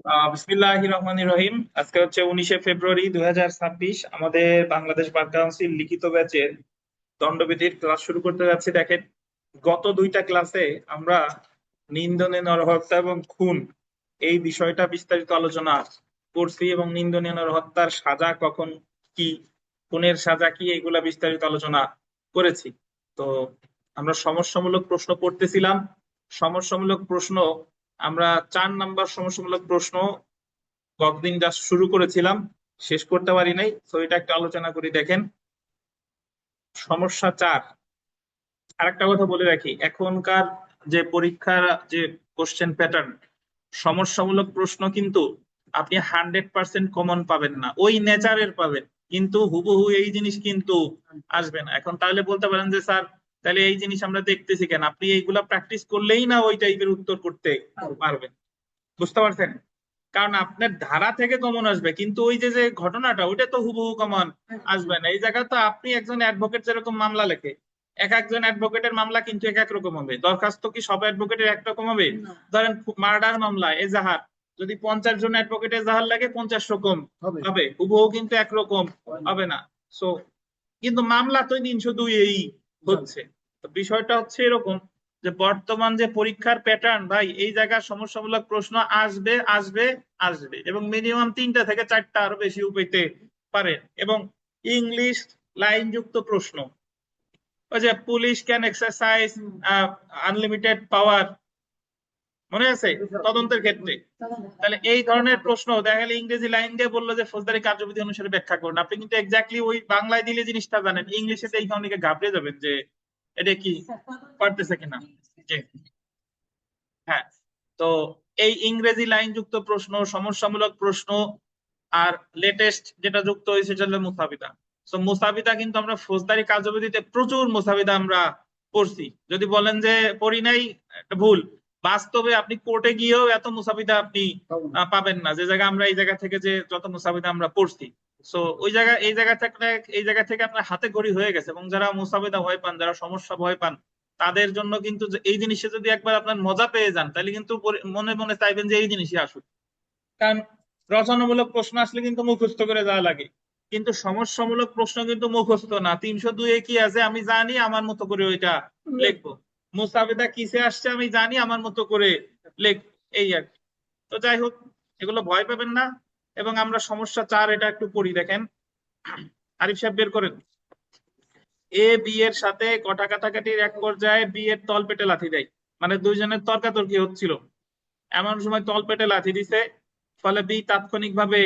বিসমিল্লাহির রহমানির রহিম। আজকে হচ্ছে 19শে ফেব্রুয়ারি 2026। আমাদের বাংলাদেশ বার কাউন্সিল লিখিত ব্যাচের দণ্ডবিধির ক্লাস শুরু করতে যাচ্ছি। দেখেন, গত দুইটা ক্লাসে আমরা নিন্দনীয় নরহত্যা এবং খুন এই বিষয়টা বিস্তারিত আলোচনা করছি, এবং নিন্দনীয় নরহত্যার সাজা কখন, কি খুনের সাজা কি, এগুলা বিস্তারিত আলোচনা করেছি। তো আমরা সমস্যামূলক প্রশ্ন পড়তেছিলাম। সমস্যামূলক প্রশ্ন আমরা 4 নাম্বার সমস্যামূলক প্রশ্ন কতদিন জাস্ট শুরু করেছিলাম, শেষ করতে পারি নাই। তো এটা একটা আলোচনা করি। দেখেন, সমস্যা 4। আরেকটা কথা বলে রাখি, এখনকার যে পরীক্ষার যে কোশ্চেন প্যাটার্ন, সমস্যামূলক প্রশ্ন কিন্তু আপনি 100% কমন পাবেন না, ওই নেচারের পাবেন, কিন্তু হুবহু এই জিনিস কিন্তু আসবে না। এখন তাহলে বলতে পারেন যে স্যার, তাহলে এই জিনিস আমরা দেখতেছি কেন? আপনি এইগুলা প্র্যাকটিস করলেই না ওই টাইপের উত্তর করতে পারবেন। বুঝতে পারছেন? কারণ আপনার ধারা থেকে কমন আসবে, কিন্তু ওই যে যে ঘটনাটা ওইটা তো হুবহু কমন আসবে না। এই জায়গায় তো আপনি একজন অ্যাডভোকেট যেরকম মামলা লেখে, এক একজন অ্যাডভোকেটের মামলা কিন্তু এক এক রকম হবে। দরখাস্ত কি সব অ্যাডভোকেটের একরকম হবে? ধরেন মার্ডার মামলা এজাহার, যদি 50 জন অ্যাডভোকেট এজাহার লাগে 50 রকম হবে, হুবহু কিন্তু একরকম হবে না। সো কিন্তু মামলা তো 302 এই হচ্ছে। তো বিষয়টা হচ্ছে এরকম যে বর্তমান যে পরীক্ষার প্যাটার্ন, ভাই এই জায়গার সমস্যামূলক প্রশ্ন আসবে আসবে আসবে, এবং মিনিমাম 3টা থেকে 4টা, আরো বেশিও পেতে পারেন। এবং ইংলিশ লাইনযুক্ত প্রশ্ন, ওই যে police can exercise unlimited power, মনে আছে তদন্তের ক্ষেত্রে? তাহলে এই ধরনের প্রশ্ন দেখা গেলে ইংরেজি লাইন দিয়ে বললো যে ফৌজদারি কার্যবিধি অনুসারে ব্যাখ্যা করুন, আপনি কিন্তু এক্স্যাক্টলি ওই বাংলায় দিলে জিনিসটা জানেন, ইংলিশে এই অনেকে ঘাবড়ে যাবেন যে এটা কি পারতেছে কিনা। জি, হ্যাঁ। তো এই ইংরেজি লাইন যুক্ত প্রশ্ন, সমস্যামূলক প্রশ্ন, আর লেটেস্ট যেটা যুক্ত হয়েছে সেটা হলো মুসাবিদা। তো মুসাবিদা কিন্তু আমরা ফৌজদারি কার্যবিধিতে প্রচুর মুসাবিদা আমরা পড়ছি। যদি বলেন যে পড়ি নাই, একটা ভুল। বাস্তবে আপনি কোর্টে গিয়েও এত মুসাবিদা আপনি পাবেন না, যে জায়গায় আমরা এই জায়গা থেকে যে যত মুসাবিদা আমরা পড়ছি। সো ওই জায়গা এই জায়গা থেকে আপনার হাতে খড়ি হয়ে গেছে, এবং যারা মুসাবিদা ভয় পান, যারা সমস্যা ভয় পান, তাদের জন্য কিন্তু এই জিনিসে যদি একবার আপনার মজা পেয়ে যান, তাহলে কিন্তু মনে মনে চাইবেন যে এই জিনিসই আসুক। কারণ রচনামূলক প্রশ্ন আসলে কিন্তু মুখস্থ করে যাওয়া লাগে, কিন্তু সমস্যামূলক প্রশ্ন কিন্তু মুখস্থ না। 302 কি আছে আমি জানি, আমার মতো করে ওইটা লিখবো। মুস্তাফিদা কিসে আসছে আমি জানি, আমার মতো করে লিখ, এই আর কি। তো যাই হোক, এগুলো ভয় পাবেন না। এবং আমরা সমস্যা 4 এটা একটু পড়ি। দেখেন, আরিফ সাহেব বের করেন। এ বি এর সাথে কটা কাটাকাটির এক পর্যায়ে বি এর তল পেটে লাথি দেয়, মানে দুইজনের তর্কাতর্কি হচ্ছিল, এমন সময় তল পেটে লাথি দিছে, ফলে বি তাৎক্ষণিকভাবে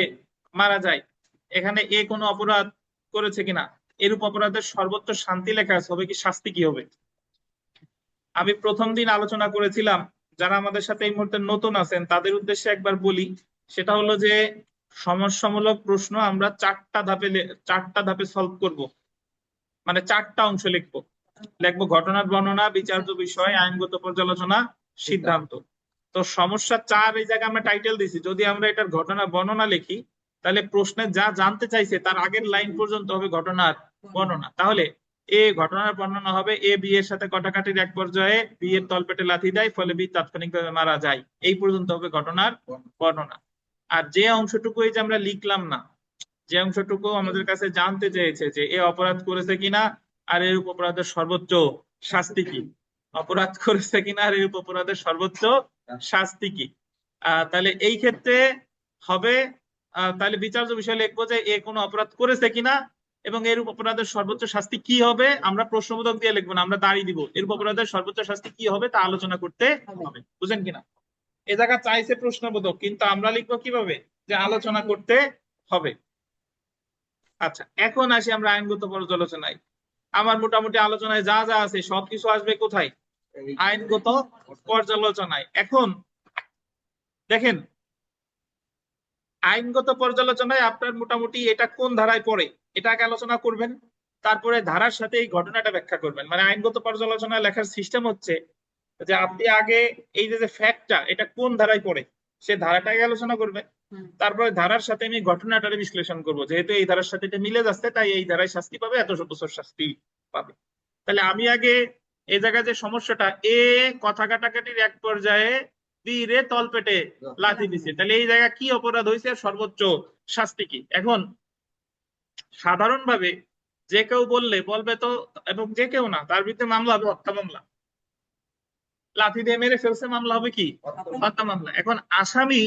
মারা যায়। এখানে এ কোনো অপরাধ করেছে কিনা? এরূপ অপরাধের সর্বোচ্চ শান্তি লেখা আছে, হবে কি শাস্তি কি হবে? আমি প্রথম দিন আলোচনা করেছিলাম, যারা আমাদের সাথে এই মুহূর্তে নতুন আছেন তাদের উদ্দেশ্যে একবার বলি। সেটা হলো যে সমস্যামূলক প্রশ্ন আমরা 4টা ধাপে সলভ করব, মানে 4টা অংশ লিখবো। লিখবো ঘটনার বর্ণনা, বিচার্য বিষয়, আইনগত পর্যালোচনা, সিদ্ধান্ত। তো সমস্যা 4 এই জায়গায় আমরা টাইটেল দিছি, যদি আমরা এটার ঘটনা বর্ণনা লিখি, তাহলে প্রশ্নে যা জানতে চাইছে তার আগের লাইন পর্যন্ত হবে ঘটনার বর্ণনা। তাহলে ঘটনার বর্ণনা হবে, এ বি এর সাথে কটাকাটির এক পর্যায়ে বি এর তলপেটে লাথি দেয়, ফলে বি তাৎক্ষণিকভাবে মারা যায়, এই পর্যন্ত হবে ঘটনার বর্ণনা। আর যে অংশটুকু এই যে আমরা লিখলাম না, যে অংশটুকু আমাদের কাছে জানতে চেয়েছে যে এ অপরাধ করেছে কিনা, আর এর অপরাধের সর্বোচ্চ শাস্তি কি, অপরাধ করেছে কিনা আর এর অপরাধের সর্বোচ্চ শাস্তি কি, তাহলে এই ক্ষেত্রে হবে, তাহলে বিচার্য বিষয় লিখবো যে এ কোনো অপরাধ করেছে কিনা, এবং এর অপরাধের সর্বোচ্চ শাস্তি কি হবে। আমরা প্রশ্নবোধক দিয়ে লিখবো না, আমরা দাঁড়িয়ে দিব এর অপরাধের সর্বোচ্চ শাস্তি কি হবে তা আলোচনা করতে হবে। বুঝেন কিনা? এ জায়গা চাইছে প্রশ্নবোধক, কিন্তু আমরা লিখবো কিভাবে, যে আলোচনা করতে হবে। আচ্ছা, এখন আসি আমরা আইনগত পর্যালোচনায়। আমার মোটামুটি আলোচনায় যা যা আছে সবকিছু আসবে কোথায়? আইনগত পর্যালোচনায়। এখন দেখেন, আইনগত পর্যালোচনায় আপনার মোটামুটি এটা কোন ধারায় পড়ে এটা আগে আলোচনা করবেন, তারপরে ধারার সাথে এই ঘটনাটা ব্যাখ্যা করবেন। মানে আইনগত পর্যালোচনায় লেখার সিস্টেম হচ্ছে যে আপনি আগে এই যে ফ্যাক্টটা এটা কোন ধারায় পড়ে সে ধারাটাকে আলোচনা করবেন, তারপরে ধারার সাথে আমি ঘটনাটারে বিশ্লেষণ করবো, যেহেতু এই ধারার সাথে এটা মিলে যাচ্ছে তাই এই ধারায় শাস্তি পাবে, এত বছর শাস্তি পাবে। তাহলে আমি আগে এই জায়গায় যে সমস্যাটা, এ কথা কাটাকাটির এক পর্যায়ে বি রে তলপেটে লাথি দিছে, তাহলে এই জায়গায় কি অপরাধ হয়েছে, সর্বোচ্চ শাস্তি কি? এখন সাধারণভাবে যে কেউ বলবে তো, এবং যে কেউ না, তার বিরুদ্ধে মামলা হবে হত্যা মামলা। লাথি দিয়ে মেরে ফেলছে, মামলা হবে কি? হত্যা মামলা। এখন আসামি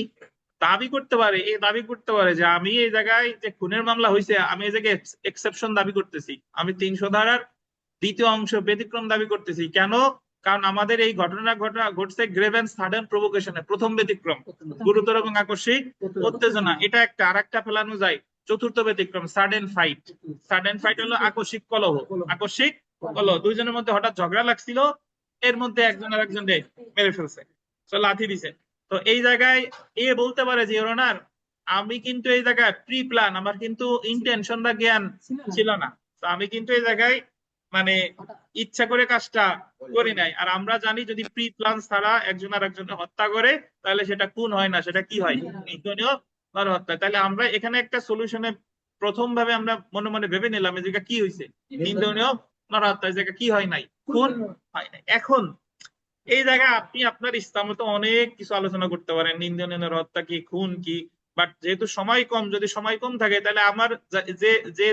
দাবি করতে পারে, এই দাবি করতে পারে যে আমি এই জায়গায় যে খুনের মামলা হয়েছে, আমি এই জায়গায় এক্সেপশন দাবি করতেছি, আমি 300 ধারার দ্বিতীয় অংশ ব্যতিক্রম দাবি করতেছি। কেন? কারণ আমাদের এই ঘটনা ঘটছে গ্রেভ এন্ড সাডেন প্রভোকেশনে, প্রথম ব্যতিক্রম গুরুতর এবং আকস্মিক উত্তেজনা, এটা একটা। আর একটা ফেলানো যায় চতুর্থ ব্যতিক্রম সাডেন ফাইট। সাডেন ফাইট হলো আকস্মিক কলহ, আকস্মিক কলহ, দুইজনের মধ্যে হঠাৎ ঝগড়া লাগছিল, এর মধ্যে একজন আর একজন মেরে ফেলছে, তো লাথি দিছে। তো এই জায়গায় এ বলতে পারে যে ইওর অনার, আমি কিন্তু এই জায়গায় প্রি প্ল্যান, আমার কিন্তু ইন্টেনশন বা জ্ঞান ছিল না, তো আমি কিন্তু এই জায়গায় মানে ইচ্ছা করে কাজটা করি নাই। আর আমরা জানি যদি প্রি প্ল্যান ছাড়া একজন আর একজনের হত্যা করে, তাহলে সেটা খুন হয় না, সেটা কি হয়? নিন্দনীয় নরহত্যা। তাহলে আমরা এখানে একটা সলিউশনে প্রথম ভাবে আমরা মনে মনে ভেবে নিলাম এই জায়গা কি হয়েছে, নিন্দনীয় নরহত্যা, এই জায়গা কি হয় নাই, খুন হয় নাই। এখন এই জায়গায় আপনি আপনার ইসলাম মতো অনেক কিছু আলোচনা করতে পারেন, নিন্দনীয় নরহত্যা কি, খুন কি, বাট যেহেতু সময় কম, যদি সময় কম থাকে তাহলে আমার যে যে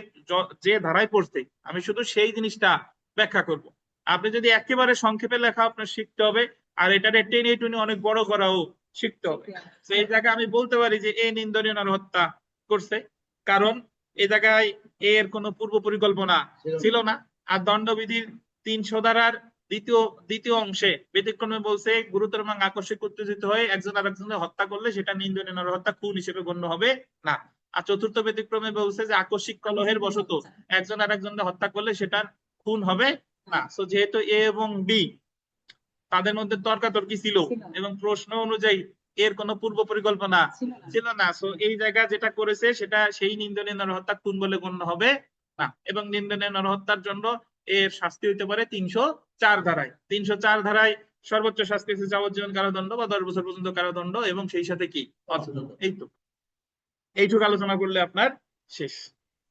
যে ধারায় পড়ছে আমি শুধু সেই জিনিসটা ব্যাখ্যা করব। আপনি যদি একেবারে সংক্ষেপে লেখা আপনার শিখতে হবে, আর এটারে টেনে টুনে অনেক বড় করাও শিখতে হবে। তো এই জায়গায় আমি বলতে পারি যে এ নিন্দনীয় নরহত্যা করছে, কারণ এই জায়গায় এর কোনো পূর্ব পরিকল্পনা ছিল না। আর দণ্ডবিধির 300 ধারার দ্বিতীয় দ্বিতীয় অংশে ব্যতিক্রমে বলছে গুরুতর এবং আকস্মিক উত্তেজিত হয়ে একজন আর একজনের হত্যা করলে সেটা নিন্দনীয় নরহত্যা, খুন হিসেবে গণ্য হবে না। আর চতুর্থ ব্যতিক্রমে বলছে যে আকস্মিক কলহের বশত একজন আর একজনকে হত্যা করলে সেটা খুন হবে না। তো যেহেতু এ এবং বি তাদের মধ্যে তর্কাতর্কি ছিল এবং প্রশ্ন অনুযায়ী এর কোনো পূর্ব পরিকল্পনা ছিল না, সো এই জায়গা যেটা করেছে সেটা সেই নিন্দনীয় নরহত্যা, খুন বলে গণ্য হবে না। এবং নিন্দনীয় নরহত্যার জন্য এর শাস্তি হইতে পারে 304 ধারায়। 304 ধারায় সর্বোচ্চ শাস্তি হচ্ছে যাবজ্জীবন কারাদণ্ড বা 10 বছর পর্যন্ত কারাদণ্ড, এবং সেই সাথে কি অর্থদণ্ড। এইটুকু আলোচনা করলে আপনার শেষ।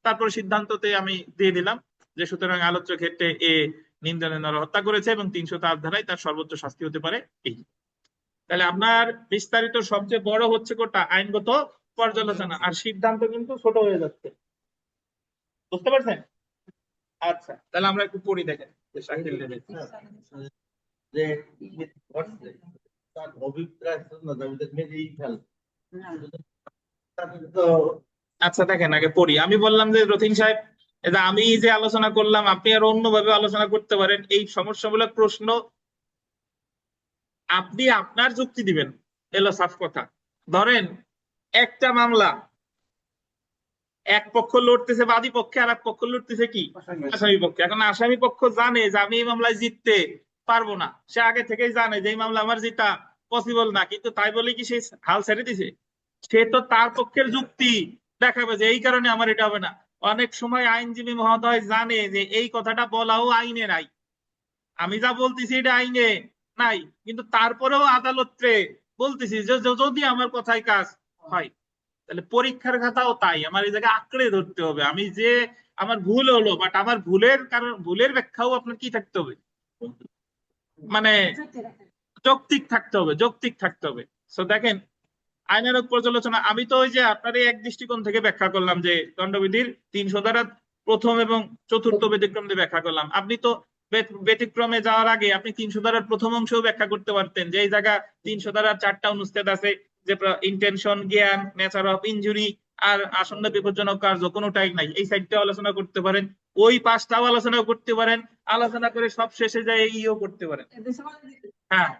তারপর সিদ্ধান্ততে আমি দিয়ে দিলাম যে সুতরাং আলোচ্য ক্ষেত্রে এ নিন্দনীয় নরহত্যা করেছে এবং 304 ধারায় তার সর্বোচ্চ শাস্তি হতে পারে এই। তাহলে আপনার বিস্তারিত সবচেয়ে বড় হচ্ছে কোটা আইনগত পর্যালোচনা, আর সিদ্ধান্ত কিন্তু ছোট হয়ে যাচ্ছে, বুঝতে পারছেন? আচ্ছা, তাহলে আমরা একটু পড়ি, দেখেন যে শাকিল লেবে যে ঘটছে তার অভিপ্রায় মেরেই ফেল। তো আচ্ছা দেখেন, আগে পড়ি। আমি বললাম যে রতিন সাহেব, এটা আমি যে আলোচনা করলাম আপনি আর অন্যভাবে আলোচনা করতে পারেন। এই সমস্যামূলক প্রশ্ন আপনি আপনার যুক্তি দিবেন, এলো সাফ কথা। ধরেন একটা মামলা, এক পক্ষ লড়তেছে বাদী পক্ষে, আর এক পক্ষ লড়তেছে কি আসামি পক্ষে। এখন আসামি পক্ষ জানে যে আমি এই মামলায় জিততে পারবো না, সে আগে থেকেই জানে যে এই মামলা আমার জিতা পসিবল না, কিন্তু তাই বলে কি সে হাল ছেড়ে দিছে? সে তো তার পক্ষের যুক্তি দেখাবে যে এই কারণে আমার এটা হবে না। অনেক সময় আইনজীবী মহোদয় জানে যে এই কথাটা বলাও আইনে নাই, আমি যা বলতেছি এটা আইনে নাই, কিন্তু তারপরেও আদালতে বলতেছি যে যদি আমার কথায় কাজ হয়। তাহলে পরীক্ষার খাতাও তাই, আমার এই জায়গায় আঁকড়ে ধরতে হবে, আমি যে আমার ভুল হলো, বাট আমার ভুলের কারণ, ভুলের ব্যাখ্যাও আপনার কি থাকতে হবে, মানে যৌক্তিক থাকতে হবে, যৌক্তিক থাকতে হবে। তো দেখেন আইনানুগ পর্যালোচনা, আমি তো ওই যে আপনার এই এক দৃষ্টিকোণ থেকে ব্যাখ্যা করলাম যে দণ্ডবিধির 300 ধারা প্রথম এবং চতুর্থ ব্যতিক্রম দিয়ে ব্যাখ্যা করলাম। আপনি তো ব্যতিক্রমে যাওয়ার আগে আপনি 300 ধারার প্রথম অংশও ব্যাখ্যা করতে পারতেন, যে এই জায়গা 300 ধারার 4টা অনুচ্ছেদ আছে, যে ইন্টেনশন, জ্ঞান, নেচার অফ ইনজুরি আর আসন্ন বিপজ্জনক কার্য, কোনোটাই নাই, এই সাইডটা আলোচনা করতে পারেন, ওই 5টাও আলোচনা করতে পারেন, আলোচনা করে সব শেষে যায় ইও করতে পারেন। হ্যাঁ,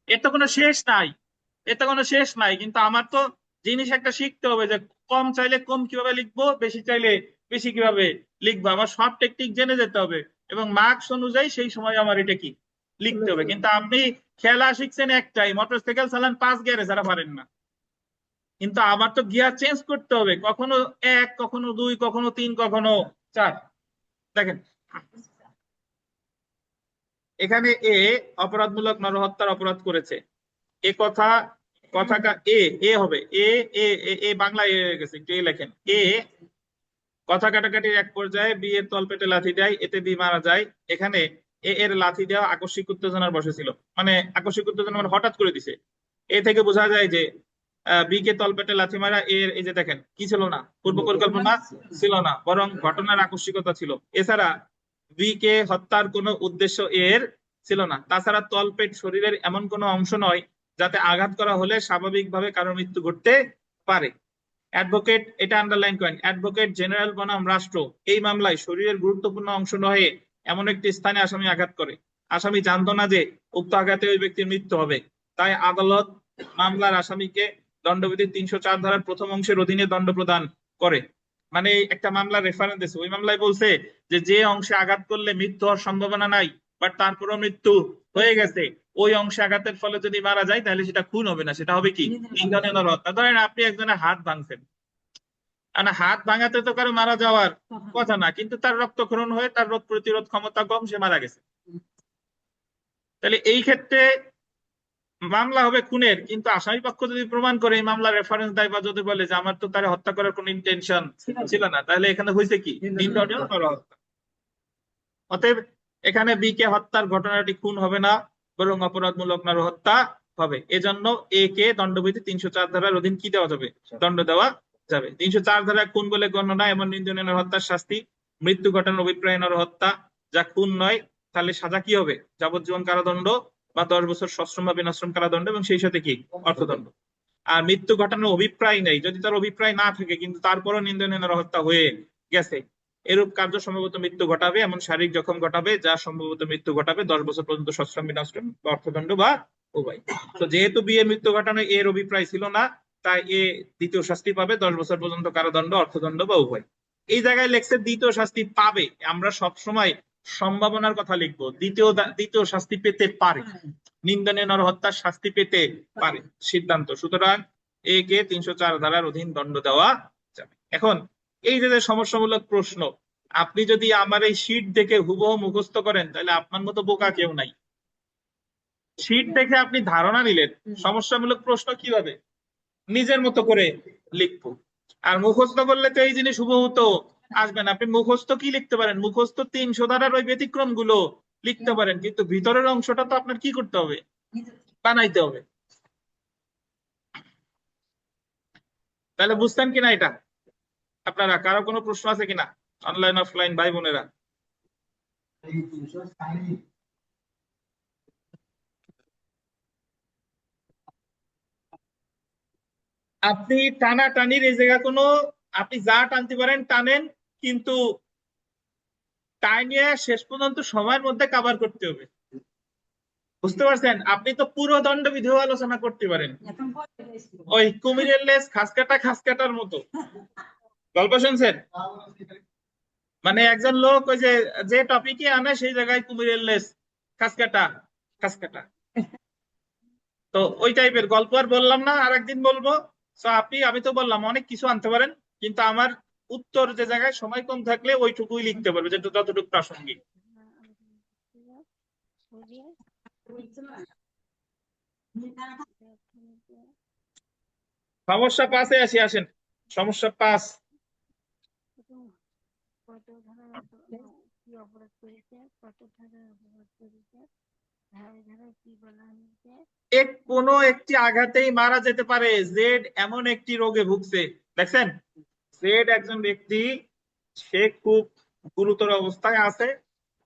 এর তো কোনো শেষ নাই, এর তো কোনো শেষ নাই, কিন্তু আমার তো জিনিস একটা শিখতে হবে যে কম চাইলে কম কিভাবে লিখবো, বেশি চাইলে বেশি কিভাবে লিখবো, আমার সব টেকনিক জেনে যেতে হবে, এবং মার্কস অনুযায়ী সেই সময় আমার এটা কি লিখতে হবে। কিন্তু আপনি খেলা শিখছেন একটাই, মোটরসাইকেল চালান 5 গিয়ারে, যারা পারেন না, কিন্তু আমার তো গিয়ার চেঞ্জ করতে হবে, কখনো 1, কখনো 2, কখনো 3, কখনো 4। দেখেন এখানে এ অপরাধমূলক নরহত্যার অপরাধ করেছে, এ কথা, কথাটা এ এ হবে, এ এ এ এ বাংলা এ হয়ে গেছে, একটু এ লেখেন। এ কথা কাটাকাটির এক পর্যায়ে বি এর তলপেটে লাথি দেয়, এতে বি মারা যায়। এখানে এ এর লাথি দেওয়া আকস্মিক উত্তেজনার বসে ছিল, মানে আকস্মিক উত্তেজনা মানে হঠাৎ করে দিছে, এ থেকে বোঝা যায় যে বি কে তলপেটে লাথি মারা এর এই যে দেখেন কি ছিল না, পূর্ব পরিকল্পনা ছিল না, বরং ঘটনার আকস্মিকতা ছিল। এছাড়া বি কে হত্যার কোনো উদ্দেশ্য এর ছিল না। তাছাড়া তলপেট শরীরের এমন কোনো অংশ নয় যাতে আঘাত করা হলে স্বাভাবিকভাবে কারো মৃত্যু ঘটতে পারে। অ্যাডভোকেট, এটা আন্ডারলাইন করেন, অ্যাডভোকেট জেনারেল বনাম রাষ্ট্র এই মামলায় শরীরের গুরুত্বপূর্ণ অংশ নহে এমন একটি স্থানে আসামি আঘাত করে। আসামি জানতো না যে উক্ত আঘাতে ওই ব্যক্তির মৃত্যু হবে, তাই আদালত মামলার আসামিকে দণ্ডবিধির ৩০৪ ধারার প্রথম অংশের অধীনে দণ্ড প্রদান করে। মানে একটা মামলার রেফারেন্স দিয়েছে, ওই মামলায় বলছে যে যে অংশে আঘাত করলে মৃত্যু হওয়ার সম্ভাবনা নাই বাট তারপরেও মৃত্যু হয়ে গেছে, ওই অংশে আঘাতের ফলে যদি মারা যায় তাহলে সেটা খুন হবে না, সেটা হবে কি নিন্দনীয় নরহত্যা। ধরেন আপনি একজনের হাত ভাঙছেন, হাত ভাঙাতে তো কারো মারা যাওয়ার কথা না, কিন্তু তার রক্তক্ষরণ হয়ে তার রোগ প্রতিরোধ ক্ষমতা কম, সে মারা গেছে। তাহলে এই ক্ষেত্রে মামলা হবে খুনের, কিন্তু আসামি পক্ষ যদি প্রমাণ করে এই মামলা রেফারেন্স দেয় বা যদি বলে যে আমার তো তারে হত্যা করার কোনো ইন্টেনশন ছিল না, তাহলে এখানে হয়েছে কি নিন্দনীয় নরহত্যা। অতএব এখানে বি কে হত্যার ঘটনাটি খুন হবে না, বরং অপরাধমূলক নরহত্যা হবে। এজন্য এ কে দণ্ডবিধি ৩০৪ ধারার অধীন কি দেওয়া যাবে, দণ্ড দেওয়া যাবে। ৩০৪ ধারায় খুন বলে গণ্য নয় এমন নিন্দনীয় নরহত্যার শাস্তি মৃত্যু ঘটানোর অভিপ্রায় নরহত্যা, যা খুন নয়, তাহলে সাজা কি হবে, যাবজ্জীবন কারাদণ্ড বা 10 বছর সশ্রম বা বিনাশ্রম কারাদণ্ড এবং সেই সাথে কি অর্থদণ্ড। আর মৃত্যু ঘটানোর অভিপ্রায় নেই, যদি তার অভিপ্রায় না থাকে কিন্তু তারপরও নিন্দনীয় নরহত্যা হয়ে গেছে, এরূপ কার্য সম্ভবত মৃত্যু ঘটাবে, এমন শারীরিক জখম ঘটাবে যা সম্ভবত মৃত্যু ঘটাবে, 10 বছর পর্যন্ত সশ্রম বিনাশ্রম বা অর্থদণ্ড বা উভয়। তো যেহেতু বিয়ে মৃত্যু ঘটানো এর অভিপ্রায় ছিল না, তাই এ দ্বিতীয় শাস্তি পাবে, 10 বছর পর্যন্ত কারাদণ্ড, অর্থদণ্ড বা উভয়। এই জায়গায় লেখছে দ্বিতীয় শাস্তি পাবে, আমরা সবসময় সম্ভাবনার কথা লিখবো, দ্বিতীয় শাস্তি পেতে পারে, নিন্দনীয় নরহত্যার শাস্তি পেতে পারে সিদ্ধান্ত। সুতরাং এ কে ৩০৪ ধারার অধীন দণ্ড দেওয়া যাবে। এখন এই যে সমস্যামূলক প্রশ্ন, আপনি যদি আমার এই শীট দেখে হুবহু মুখস্থ করেন তাহলে আপনার মতো বোকা কেউ নাই। শীট দেখে আপনি ধারণা নিলেন, সমস্যামূলক প্রশ্ন কিভাবে নিজের মতো করে লিখবো। আর মুখস্থ করলে তো এই জিনিস হুবহু তো আসবে না। আপনি মুখস্থ কি লিখতে পারেন, মুখস্থ ৩০০ ধারার ওই ব্যতিক্রম গুলো লিখতে পারেন, কিন্তু ভিতরের অংশটা তো আপনার কি করতে হবে, বানাইতে হবে। তাহলে বুঝতেন কিনা এটা আপনারা, কারো কোনো প্রশ্ন আছে কিনা অনলাইন অফলাইন ভাই বোনেরা? আপনি টানা টানির এই জায়গা কোনো, আপনি যা টানতে পারেন টানেন, কিন্তু টাইনিয়ে শেষ পর্যন্ত সময়ের মধ্যে কভার করতে হবে। বুঝতে পারছেন? আপনি তো পুরো দণ্ডবিধিও আলোচনা করতে পারেন, ওই কুমিরের লেজ খাস কাটার মতো। গল্প শুনছেন? মানে একজন লোক ওই যে যে টপিকে আনে সেই জায়গায় কুমিরের লেজ খাস কাটা। তো ওই টাইপের গল্প আর বললাম না, আর একদিন বলবো। তো আমি তো বললাম অনেক কিছু আনতে পারেন, কিন্তু আমার উত্তর যে জায়গায় সময় কম থাকলে ওইটুকুই লিখতে পারবে, যেটা যতটুকু প্রাসঙ্গিক। সমস্যা 5-এ আসেন। সমস্যা 5। কোনো একটি আঘাতেই মারা যেতে পারে, জেড এমন একটি রোগে ভুগছে। দেখছেন, জেড একজন ব্যক্তি, সে খুব গুরুতর অবস্থায় আছে,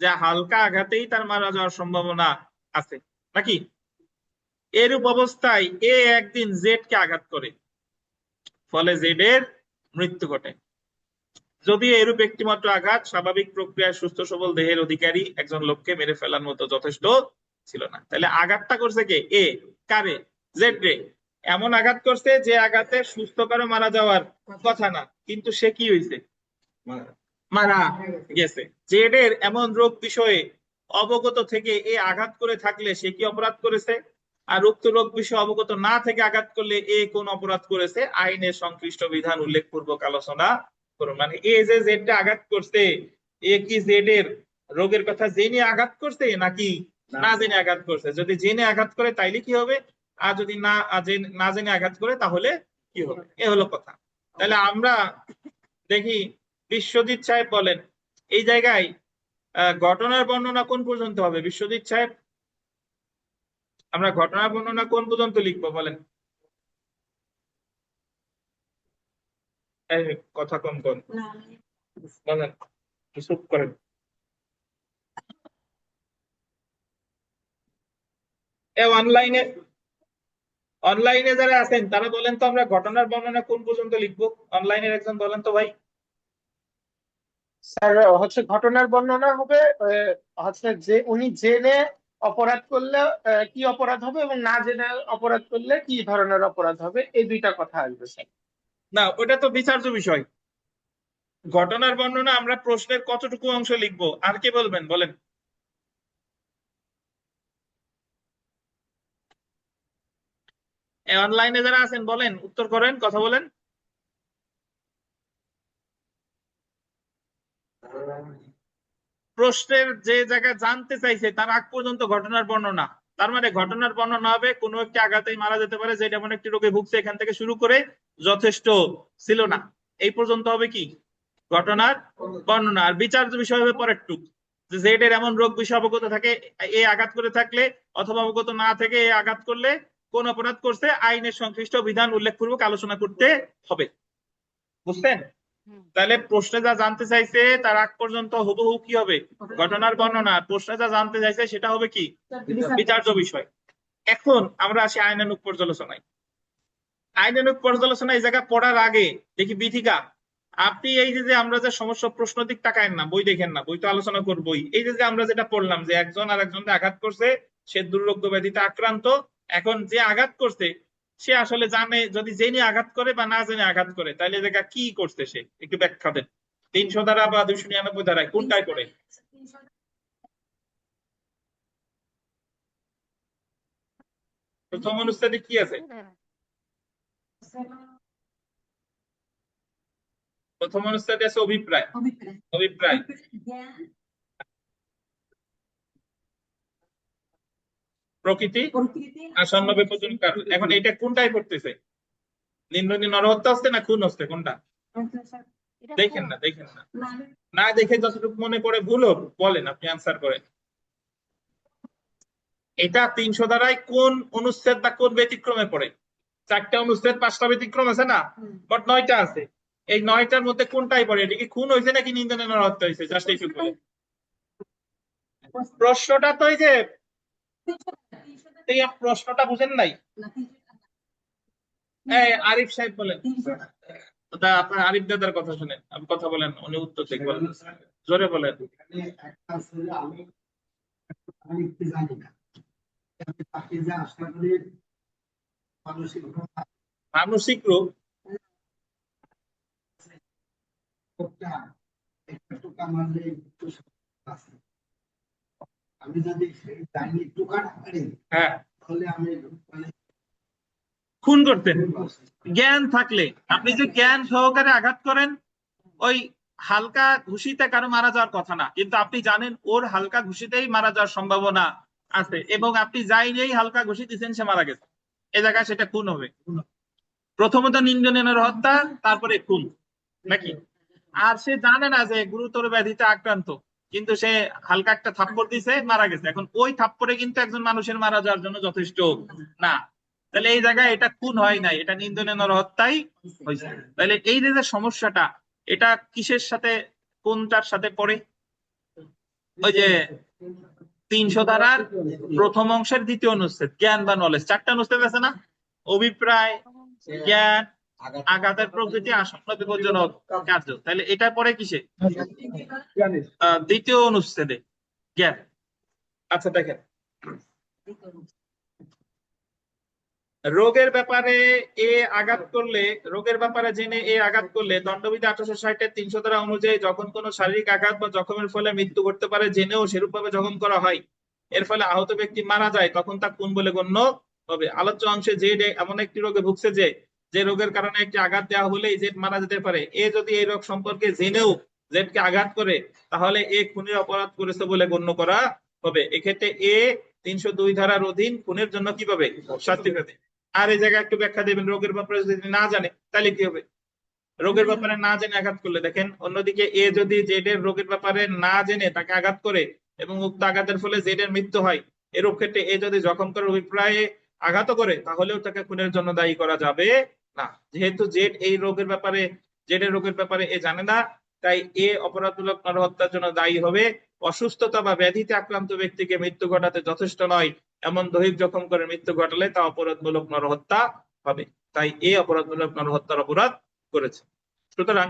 যা হালকা আঘাতেই তার মারা যাওয়ার সম্ভাবনা আছে নাকি। এরূপ অবস্থায় এ একদিন জেড কে আঘাত করে, ফলে জেড এর মৃত্যু ঘটে। যদি এরূপ একটিমাত্র আঘাত স্বাভাবিক প্রক্রিয়ায় সুস্থ সবল দেহের অধিকারী একজন লোককে মেরে ফেলার মতো যথেষ্ট ছিল না, তাহলে আঘাতটা করছে কে, এ কারে, জেড রে। এমন আঘাত করছে যে আঘাতে সুস্থ কারো মারা যাওয়ার কথা না, কিন্তু সে কি হয়েছে, মারা গেছে। জেড এর এমন রোগ বিষয়ে অবগত থেকে এ আঘাত করে থাকলে সে কি অপরাধ করেছে, আর উক্ত রোগ বিষয়ে অবগত না থেকে আঘাত করলে এ কোন অপরাধ করেছে, আইনের সংশ্লিষ্ট বিধান উল্লেখ পূর্বক আলোচনা করুন। মানে এ যে জেডটা আঘাত করছে, এ কি জেড এর রোগের কথা জেনে আঘাত করছে নাকি না জেনে আঘাত করছে। যদি জেনে আঘাত করে তাইলে কি হবে, আর যদি না জেনে আঘাত করে তাহলে কি হবে, এ হলো কথা। তাহলে আমরা দেখি বিশ্বজিৎ সাহেব বলেন এই জায়গায় ঘটনার বর্ণনা কোন পর্যন্ত হবে, বিশ্বজিৎ সাহেব? আমরা ঘটনা বর্ণনা কোন পর্যন্ত লিখবো বলেন? এই কথা কম কম বলেন, চুপ করেন। অনলাইনে যারা আছেন তারা বলেন তো আমরা ঘটনার বর্ণনা কোন পর্যন্ত লিখবো? অনলাইনের একজন বলেন তো ভাই। স্যার হচ্ছে ঘটনার বর্ণনা হবে হচ্ছে যে উনি জেনে অপরাধ করলে কি অপরাধ হবে এবং না জেনে অপরাধ করলে কি ধরনের অপরাধ হবে, এই দুইটা কথা আসবে স্যার। না, ওটা তো বিচার্য বিষয়। ঘটনার বর্ণনা আমরা প্রশ্নের কতটুকু অংশ লিখবো আর কে বলবেন বলেন? অনলাইনে যারা আছেন বলেন, উত্তর করেন, কথা বলেন। প্রশ্নের যে জায়গায় জানতে চাইছে তার আগ পর্যন্ত ঘটনার বর্ণনা, তার মানে ঘটনার বর্ণনা হবে কোনো একটি আঘাতেই মারা যেতে পারে, যেটা এমন একটি রোগে ভুগছে, এখান থেকে শুরু করে যথেষ্ট ছিল না, এই পর্যন্ত হবে কি ঘটনার বর্ণনা। আর বিচার্য বিষয় হবে পরের টুক, যে যেটার এমন রোগ বিষয় অবগত থাকে, এ আঘাত করে থাকলে অথবা অবগত না থেকে এ আঘাত করলে কোন অপরাধ করছে, আইনের সংশ্লিষ্ট বিধান উল্লেখপূর্বক আলোচনা করতে হবে। বুঝছেন? তাহলে প্রশ্নে যা জানতে চাইছে তার আগ পর্যন্ত হুবহু কি হবে ঘটনার বর্ণনা, প্রশ্নে যা জানতে চাইছে সেটা হবে কি বিচার্য বিষয়। এখন আমরা আসি আইনানুগ পর্যালোচনায়। আইনানুগ পর্যালোচনা এই জায়গা পড়ার আগে দেখি বিথিকা, আপনি এই যে আমরা যে সমস্যা প্রশ্ন দিক তাকায়েন না, বই দেখেন না, বই তো আলোচনা করবোই। এই যে আমরা যেটা পড়লাম যে একজন আর একজনকে আঘাত করছে, সে দুর্রোগ্য ব্যাধিতে আক্রান্ত, এখন যে আঘাত করছে সে আসলে জানে, যদি জেনে আঘাত করে বা না জেনে আঘাত করে, তাহলে এই জায়গা কি করছে সে একটু ব্যাখ্যা দেন। 300 ধারা বা 299 ধারায় কোনটায় পড়ে? প্রথম অনুচ্ছেদে কি আছে? প্রথম অনুচ্ছেদে আছে অভিপ্রায়। অভিপ্রায় প্রকৃতি আসন্ন বিপজ্জনক কারণ। এখন এটা কোনটাই পড়তেছে? নিম্ননী নরহত্যা হচ্ছে না খুন হচ্ছে, কোনটা? দেখেন না, দেখেন না, না দেখে যতটুকু মনে পড়ে ভুল হোক বলেন, আপনি আনসার করেন। এটা 300 ধারায় কোন অনুচ্ছেদ বা কোন ব্যতিক্রমে পড়ে? 4টা অনুচ্ছেদ 5টা ব্যতিক্রম আছে না, মোট 9টা আছে। এই 9টার মধ্যে কোনটাই পড়ে? এটা কি খুন হয়েছে নাকি নিন্দনীয় নরহত্যা হয়েছে? জাস্ট এইটুকু বলেন। প্রশ্নটা তো এই যে এই প্রশ্নটা বুঝেন নাই। আরিফ সাহেব বলেন, আপনার আরিফ দাদার কথা শুনেন, আপনি কথা বলেন, উনি উত্তর ঠিক বলেন, জোরে বলেন। মানসিক রোগ আমি যদি জানি একটু কাটা পারি, হ্যাঁ তাহলে আমি খুন করতেন জ্ঞান থাকলে। আপনি যে জ্ঞান সহকারে আঘাত করেন, ওই হালকা ঘুষিতে কারো মারা যাওয়ার কথা না, কিন্তু আপনি জানেন ওর হালকা ঘুষিতেই মারা যাওয়ার সম্ভাবনা আছে, এবং আপনি যাই নেই হালকা ঘুষি দিচ্ছেন, সে মারা গেছে, এ জায়গায় সেটা খুন হবে। প্রথমত নিন্দনীয় হত্যা, তারপরে খুন নাকি? আর সে জানে না যে গুরুতর ব্যাধিতে আক্রান্ত, কিন্তু সে হালকা একটা থাপ্পড় দিছে, মারা গেছে। এখন ওই থাপ্পড়ে কিন্তু একজন মানুষের মারা যাওয়ার জন্য যথেষ্ট না, তাহলে এই জায়গায় এটা খুন হয় নাই, এটা নিন্দনীয় নরহত্যাই হয়েছে। তাহলে এই যে সমস্যাটা, এটা কিসের সাথে, কোনটার সাথে পড়ে? ওই যে 300 ধারার প্রথম অংশের দ্বিতীয় অনুচ্ছেদ, জ্ঞান বা নলেজ। 4টা অনুচ্ছেদ আছে না, অভিপ্রায়, জ্ঞান, আঘাতের প্রকৃতি, আসন্ন বিপজ্জনক কার্য। তাহলে এটা পরে কিসে? দ্বিতীয় অনুচ্ছেদে, জ্ঞান। আচ্ছা দেখেন, রোগের ব্যাপারে এ আঘাত করলে, রোগের ব্যাপারে জেনে এ আঘাত করলে দণ্ডবিধি 1860 300 ধারা অনুযায়ী যখন কোনো শারীরিক আঘাত বা জখমের ফলে মৃত্যু ঘটতে পারে, জেনেও সেরূপ ভাবে জখম করা হয়, এর ফলে আহত ব্যক্তি মারা যায়, তখন তা খুন বলে গণ্য হবে। আলোচ্য অংশে যে এমন একটি রোগে ভুগছে যে যে রোগের কারণে একটি আঘাত দেওয়া হলেই জেড মারা যেতে পারে, এ যদি এই রোগ সম্পর্কে জেনেও জেডকে আঘাত করে, তাহলে এ খুনের অপরাধ করেছে বলে গণ্য করা হবে। এক্ষেত্রে এ 302 ধারার অধীন খুনের জন্য কি পাবে? শাস্তি পাবে। আর এই জায়গায় একটু ব্যাখ্যা দেবেন, রোগের ব্যাপারে যদি না জানে তাহলে কি হবে? রোগের ব্যাপারে না জেনে আঘাত করলে, দেখেন অন্যদিকে এ যদি জেড এর রোগের ব্যাপারে না জেনে তাকে আঘাত করে এবং উক্ত আঘাতের ফলে জেড এর মৃত্যু হয়, এরূপ ক্ষেত্রে এ যদি জখম করার অভিপ্রায়ে আঘাত করে তাহলেও তাকে খুনের জন্য দায়ী করা যাবে না। যেহেতু জেড এর রোগের ব্যাপারে এ জানে না, তাই এ অপরাধমূলক নরহত্যার জন্য দায়ী হবে। অসুস্থতা বা ব্যাধিতে আক্রান্ত ব্যক্তিকে মৃত্যু ঘটাতে যথেষ্ট নয় এমন দৈহিক জখম করে মৃত্যু ঘটালে তা অপরাধমূলক নরহত্যা হবে। তাই এ অপরাধমূলক নরহত্যার অপরাধ করেছে। সুতরাং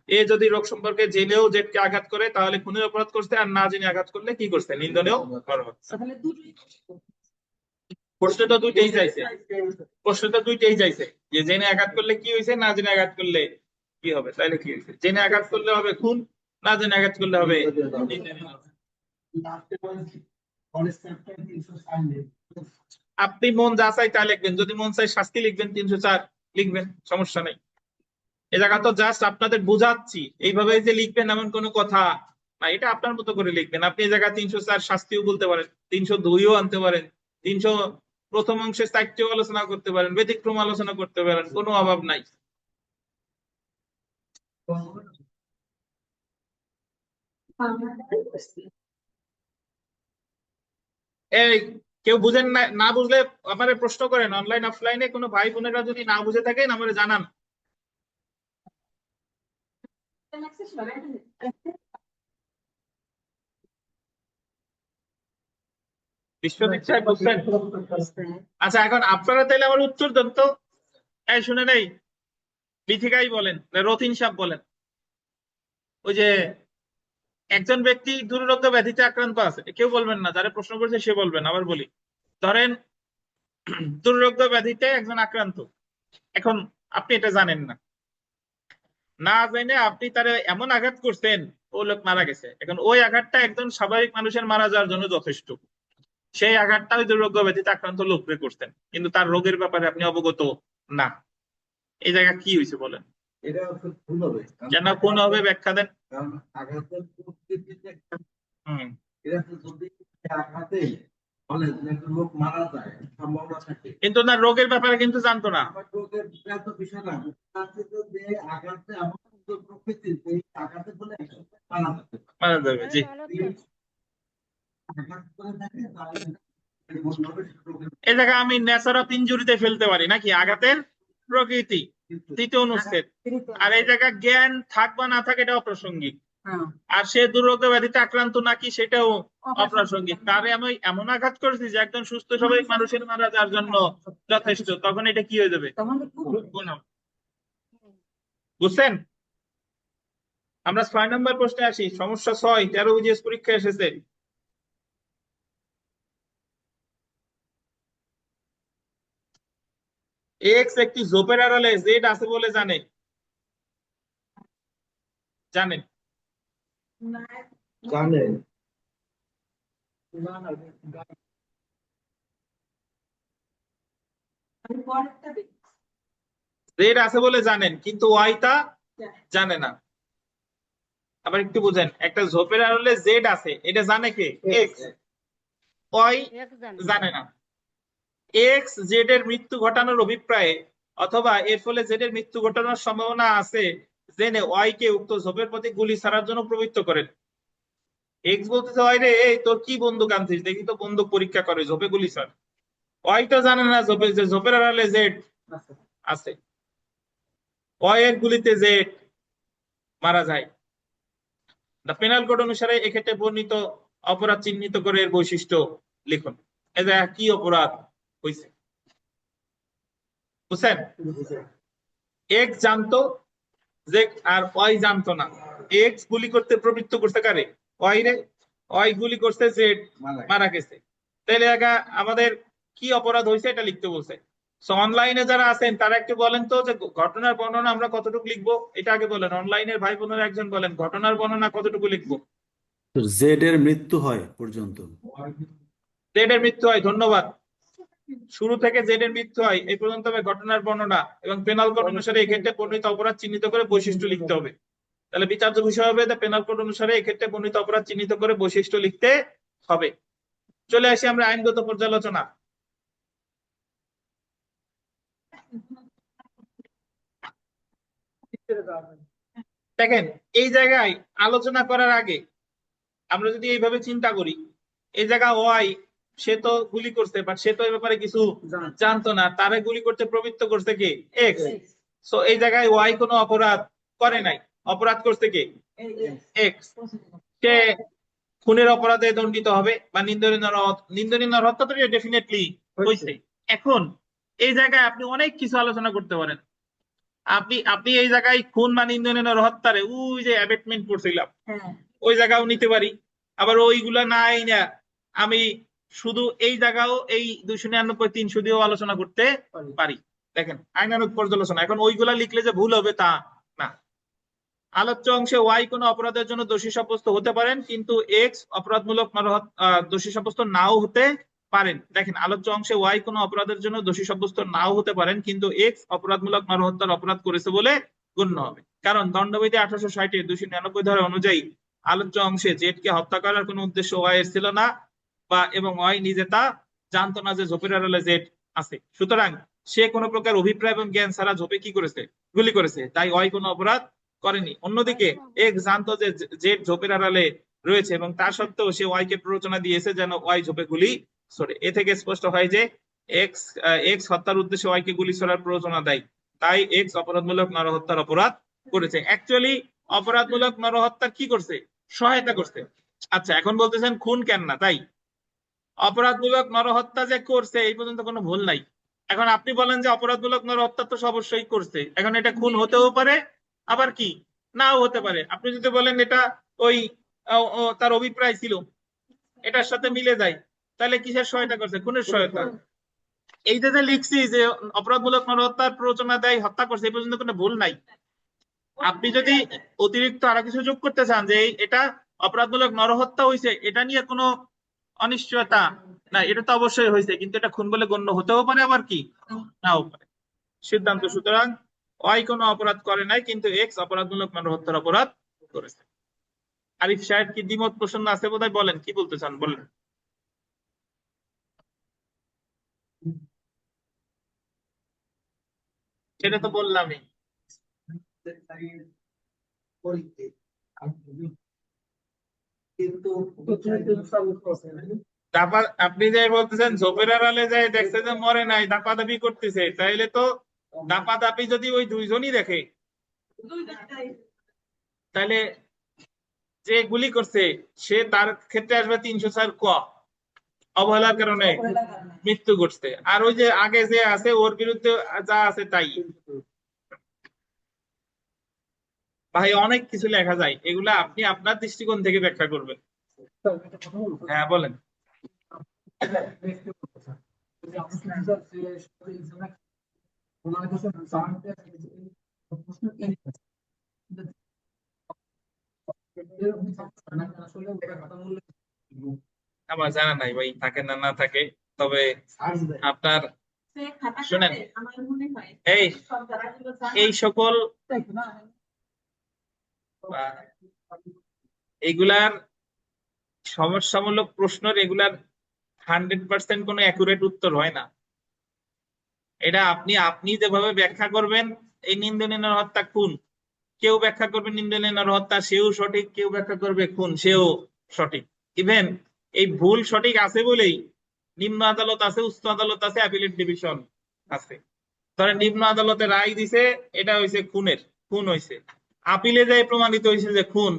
এ যদি রোগ সম্পর্কে জেনেও জেডকে আঘাত করে তাহলে খুনের অপরাধ করছে, আর না জেনে আঘাত করলে কি করছে? নিন্দনীয় নরহত্যা। প্রশ্ন তো দুইটাই চাইছে যে জেনে আঘাত করলে কি হয়েছে, না জেনে আঘাত করলে কি হবে। তাইলে কি হয়েছে? জেনে আঘাত করলে হবে খুন, না জেনে আঘাত করলে হবে নিন্দনীয় নরহত্যা। লাস্টে বলছি কলেজ চ্যাপ্টার 304 নেই। আপনি মন যা চাই তা লিখবেন, যদি মন চাই শাস্তি লিখবেন 304 লিখবেন, সমস্যা নেই। এ জায়গা তো জাস্ট আপনাদের বুঝাচ্ছি, এইভাবে যে লিখবেন এমন কোনো কথা না, এটা আপনার মতো করে লিখবেন। আপনি এই জায়গায় 304 শাস্তিও বলতে পারেন, 302ও আনতে পারেন, 300 প্রথম অংশে 4টিও আলোচনা করতে পারেন, ব্যতিক্রম আলোচনা করতে পারেন, কোনো অভাব নাই। এই কেউ বুঝেন না, না বুঝলে আমারে প্রশ্ন করেন, অনলাইন অফলাইনে কোনো ভাই বোনেরা যদি না বুঝে থাকেন আমারে জানান। বিশ্বজিৎ সাহেব বুঝছেন? আচ্ছা, এখন আপনারা তাইলে আমার উত্তর দেন তো। এই শুনে নেই, বিথিকাই বলেন, রতিন সাহেব বলেন। ওই যে একজন ব্যক্তি দুরারোগ্য ব্যাধিতে আক্রান্ত আছে, কেউ বলবেন না, যারা প্রশ্ন করছে সে বলবেন। আবার বলি, ধরেন দুরারোগ্য ব্যাধিতে একজন আক্রান্ত, এখন আপনি এটা জানেন না, না জেনে আপনি তারে এমন আঘাত করছেন ও লোক মারা গেছে। এখন ওই আঘাতটা একজন স্বাভাবিক মানুষের মারা যাওয়ার জন্য যথেষ্ট। সেই আঘাতটা ওই দুরারোগ্য ব্যাধিতে আক্রান্ত লোককে করতেন, কিন্তু তার রোগের ব্যাপারে আপনি অবগত না। এই জায়গা কি হয়েছে বলেন? এটা ভুল হবে, কেন কোন হবে ব্যাখ্যা দেন। কারণ আঘাতের প্রকৃতিতে হম এটা তো যদি আঘাতে ফলে যে একটা লোক মারা যায় সম্ভাবনা থাকে। কিন্তু না, রোগের ব্যাপারে কিন্তু জানতো না। আমার রোগের এত বিষয় না, আছে তো যে আঘাতে এমন প্রকৃতির এই আঘাতে ফলে একসাথে মারা যেতে পারে। মারা যাবে, জি। আঘাত করে থাকে তাহলে এমনভাবে রোগের এই জায়গায় আমি নেচার অফ ইনজুরিতে ফেলতে পারি নাকি, আঘাতের প্রকৃতি তৃতীয় অনুচ্ছেদ। আর এই জায়গায় জ্ঞান থাক বা না থাকে এটা অপ্রাসঙ্গিক। আর সে দুরারোগ্য ব্যাধিতে আক্রান্ত নাকি সেটাও অপ্রাসঙ্গিক। তারে আমি এমন আঘাত করেছি যে একজন সুস্থ স্বাভাবিক মানুষের মারা যাওয়ার জন্য যথেষ্ট, তখন এটা কি হয়ে যাবে? গুণ। বুঝছেন? আমরা 6 নম্বর প্রশ্নে আসি, সমস্যা 6, 13 বিজিএস পরীক্ষা এসেছে। এক্স একটি জোপের আড়ালে জেড আছে বলে জানেন। জানেন জেড আছে বলে জানেন, কিন্তু ওয়াই তা জানে না। আবার একটু বুঝেন, একটা ঝোপের আড়ালে জেড আছে এটা জানে কে? এক্স। ওয়াই জানে না। এক্স জেড এর মৃত্যু ঘটানোর অভিপ্রায়ে অথবা এর ফলে জেড এর মৃত্যু ঘটানোর সম্ভাবনা আছে জেনে ওয়াই কে উক্ত ঝোপের প্রতি গুলি ছাড়ার জন্য প্রবৃত্ত করেন। এক্স বলতেছে ওয়াই রে, এই তোর কি বন্দুক আনছিস, দেখি তো বন্দুক পরীক্ষা করে, ঝোপে গুলি ছাড়। ওয়াই তো জানে না ঝোপের আড়ালে জেড আছে। ওয়াই এর গুলিতে জেড মারা যায়। দ্য পেনাল কোড অনুসারে এক্ষেত্রে বর্ণিত অপরাধ চিহ্নিত করে এর বৈশিষ্ট্য লিখুন। এটা কি অপরাধ হয়েছে বুঝছেন? এক্স জানতো যে, আর ওয়াই জানতো না। এক্স গুলি করতে প্রবৃত্ত করতে কারে? ওয়াই রে। ওয়াই গুলি করতে জেড মারা গেছে। তাহলে আমাদের কি অপরাধ হয়েছে এটা লিখতে বলছে। অনলাইনে যারা আছেন তারা একটু বলেন তো যে ঘটনার বর্ণনা আমরা কতটুকু লিখবো, এটা আগে বলেন। অনলাইনের ভাই বোনেরা একজন বলেন ঘটনার বর্ণনা কতটুকু লিখবো। জেড এর মৃত্যু হয় পর্যন্ত। জেড এর মৃত্যু হয়, ধন্যবাদ। শুরু থেকে জেড এর মৃত্যু হয় এই পর্যন্ত হবে ঘটনার বর্ণনা, এবং পেনাল কোড অনুসারে এক্ষেত্রে বর্ণিত অপরাধ চিহ্নিত করে বৈশিষ্ট্য লিখতে হবে। তাহলে বিচার্য বিষয় হবে পেনাল কোড অনুসারে এক্ষেত্রে বর্ণিত অপরাধ চিহ্নিত করে বৈশিষ্ট্য লিখতে হবে। চলে আসি আমরা আইনগত পর্যালোচনা। দেখেন, এই জায়গায় আলোচনা করার আগে আমরা যদি এইভাবে চিন্তা করি, এই জায়গা ওয়াই সে তো গুলি করছে, বাট সে তো এই ব্যাপারে কিছু জানতো না, তারে গুলি করতে প্রবৃত্ত করছে কে? এক্স। সো এই জায়গায় ওয়াই কোনো অপরাধ করে নাই, অপরাধ করছে কে? এক্স। সে খুনের অপরাধে দণ্ডিত হবে বা নিন্দনীয় হত্যা তো ডেফিনেটলি হয়েছে। এখন এই জায়গায় আপনি অনেক কিছু আলোচনা করতে পারেন। আপনি আপনি এই জায়গায় খুন বা নিন্দনীয় হত্যারে ওই যে অ্যাবেটমেন্ট করছিলাম ওই জায়গাও নিতে পারি, আবার ওইগুলা নাই না আমি শুধু এই জায়গাও এই 299 300 দিয়েও আলোচনা করতে পারি। দেখেন আইনানুগ পর্যালোচনা, এখন ওইগুলা লিখলে যে ভুল হবে তা না। আলোচ্য অংশে ওয়াই কোনো অপরাধের জন্য দোষী সাব্যস্ত হতে পারেন, কিন্তু এক্স অপরাধমূলক দোষী সাব্যস্ত নাও হতে পারেন। দেখেন আলোচ্য অংশে ওয়াই কোনো অপরাধের জন্য দোষী সাব্যস্ত নাও হতে পারেন, কিন্তু এক্স অপরাধমূলক নরহত্যার অপরাধ করেছে বলে গণ্য হবে। কারণ দণ্ডবিধি 1860 299 ধারা অনুযায়ী আলোচ্য অংশে জেড কে হত্যা করার কোনো উদ্দেশ্য ওয়াই এর ছিল না, বা এবং ওয়াই নিজে তা জানতো না যে ঝোপের আড়ালে জেড আছে। সুতরাং সে কোনো প্রকার অভিপ্রায় এবং জ্ঞান ছাড়া ঝোপে কি করেছে? গুলি করেছে, তাই ওয়াই কোনো অপরাধ করেনি। অন্যদিকে এক্স জানতো যে জেড ঝোপের আড়ালে রয়েছে এবং তা সত্ত্বেও সে ওয়াই কে প্ররোচনা দিয়েছে যেন ওয়াই ঝোপে গুলি ছোড়ে। এ থেকে স্পষ্ট হয় যে এক্স এক্স হত্যার উদ্দেশ্যে ওয়াই কে গুলি ছোড়ার প্ররোচনা দেয়, তাই এক্স অপরাধমূলক নরহত্যার অপরাধ করেছে। অ্যাকচুয়ালি অপরাধমূলক নরহত্যার কি করছে? সহায়তা করছে। আচ্ছা এখন বলতেছেন খুন কেন না, তাই অপরাধমূলক নরহত্যা যে করছে এই পর্যন্ত কোনো ভুল নাই। এখন আপনি বলেন যে অপরাধমূলক নরহত্যা তো অবশ্যই করছে, এখন এটা খুন হতেও পারে আবার কি নাও হতে পারে। আপনি যদি বলেন এটা ওই তার অভিপ্রায় ছিল, এটার সাথে মিলে যায়, তাহলে কিসের সহায়তা করছে? খুনের সহায়তা। এই যে লিখছি যে অপরাধমূলক নরহত্যার প্ররোচনা দেয়, হত্যা করছে, এই পর্যন্ত কোনো ভুল নাই। আপনি যদি অতিরিক্ত আরো কিছু যোগ করতে চান যে এটা অপরাধমূলক নরহত্যা হয়েছে, এটা নিয়ে কোনো অনিশ্চয়তা না, এটা তো অবশ্যই হয়েছে, কিন্তু এটা খুন বলে গণ্য হতেও পারে আবার কি নাও পারে। সিদ্ধান্ত সুতরাং ওয়াই কোনো অপরাধ করে নাই, কিন্তু এক্স অপরাধমূলক নরহত্যার অপরাধ করেছে। আরিফ সাহেব কি দ্বিমত প্রসন্ন আছে বোধহয়, বলেন কি বলতে চান বলেন। সেটা তো বললামই। কিন্তু তারপর আপনি যে বলতেছেন ঝোপের আড়ালে যায় দেখছে যে মরে নাই, দাপাদাপি করতেছে, তাইলে তো দাপাদাপি যদি ওই দুইজনই দেখে, তাহলে যে গুলি করছে সে তার ক্ষেত্রে আসবে 304 ক, অবহেলার কারণে মৃত্যু ঘটছে। আর ওই যে আগে যে আছে ওর বিরুদ্ধে যা আছে তাই। ভাই অনেক কিছু লেখা যায়, এগুলা আপনি আপনার দৃষ্টিকোণ থেকে ব্যাখ্যা করবেন। হ্যাঁ বলেন। আমার জানা নাই ভাই, থাকে না না থাকে, তবে আপনার শুনেন এই এই সকল এইগুলার সমস্যামূলক প্রশ্নের এগুলার 100% কোনো অ্যাকুরেট উত্তর হয় না। এটা আপনি আপনি যেভাবে ব্যাখ্যা করবেন, এই নিন্দনীয় হত্যা খুন, কেউ ব্যাখ্যা করবে নিন্দনীয় হত্যা সেও সঠিক, কেউ ব্যাখ্যা করবে খুন সেও সঠিক। ইভেন এই ভুল সঠিক আছে বলেই নিম্ন আদালত আছে, উচ্চ আদালত আছে, অ্যাপিলেট ডিভিশন আছে। ধরেন নিম্ন আদালতে রায় দিছে এটা হয়েছে খুনের, খুন হয়েছে, আপিলে যায় প্রমাণিত হয়েছে যে খুন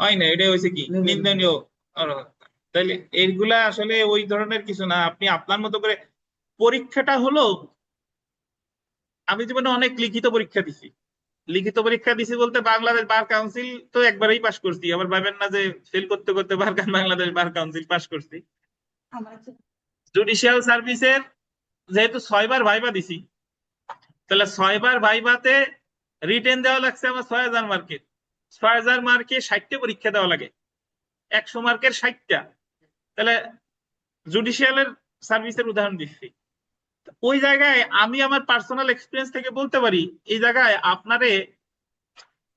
হয় না, এটা হয়েছে কি নিন্দনীয় নরহত্যা। তাহলে এইগুলা আসলে ওই ধরনের কিছু না, আপনি আপনার মতো করে পরীক্ষাটা হলো। আমি জীবনে অনেক লিখিত পরীক্ষা দিছি, লিখিত পরীক্ষা দিছি বলতে বাংলাদেশ বার কাউন্সিল তো একবারই পাশ করছি, আবার ভাবেন না যে ফেল করতে করতে বাংলাদেশ বার কাউন্সিল পাশ করছি। জুডিশিয়াল সার্ভিসের যেহেতু 6 বার ভাইবা দিছি, তাহলে 6 বার ভাইভাতে রিটেন দেওয়া লাগছে আমার 6000 মার্কের। 6000 মার্কে 60টা পরীক্ষা দেওয়া লাগে, 100 মার্কের 60টা। তাহলে জুডিশিয়ালের সার্ভিসের উদাহরণ দিচ্ছি। ওই জায়গায় আমি আমার পার্সোনাল এক্সপিরিয়েন্স থেকে বলতে পারি, এই জায়গায় আপনারে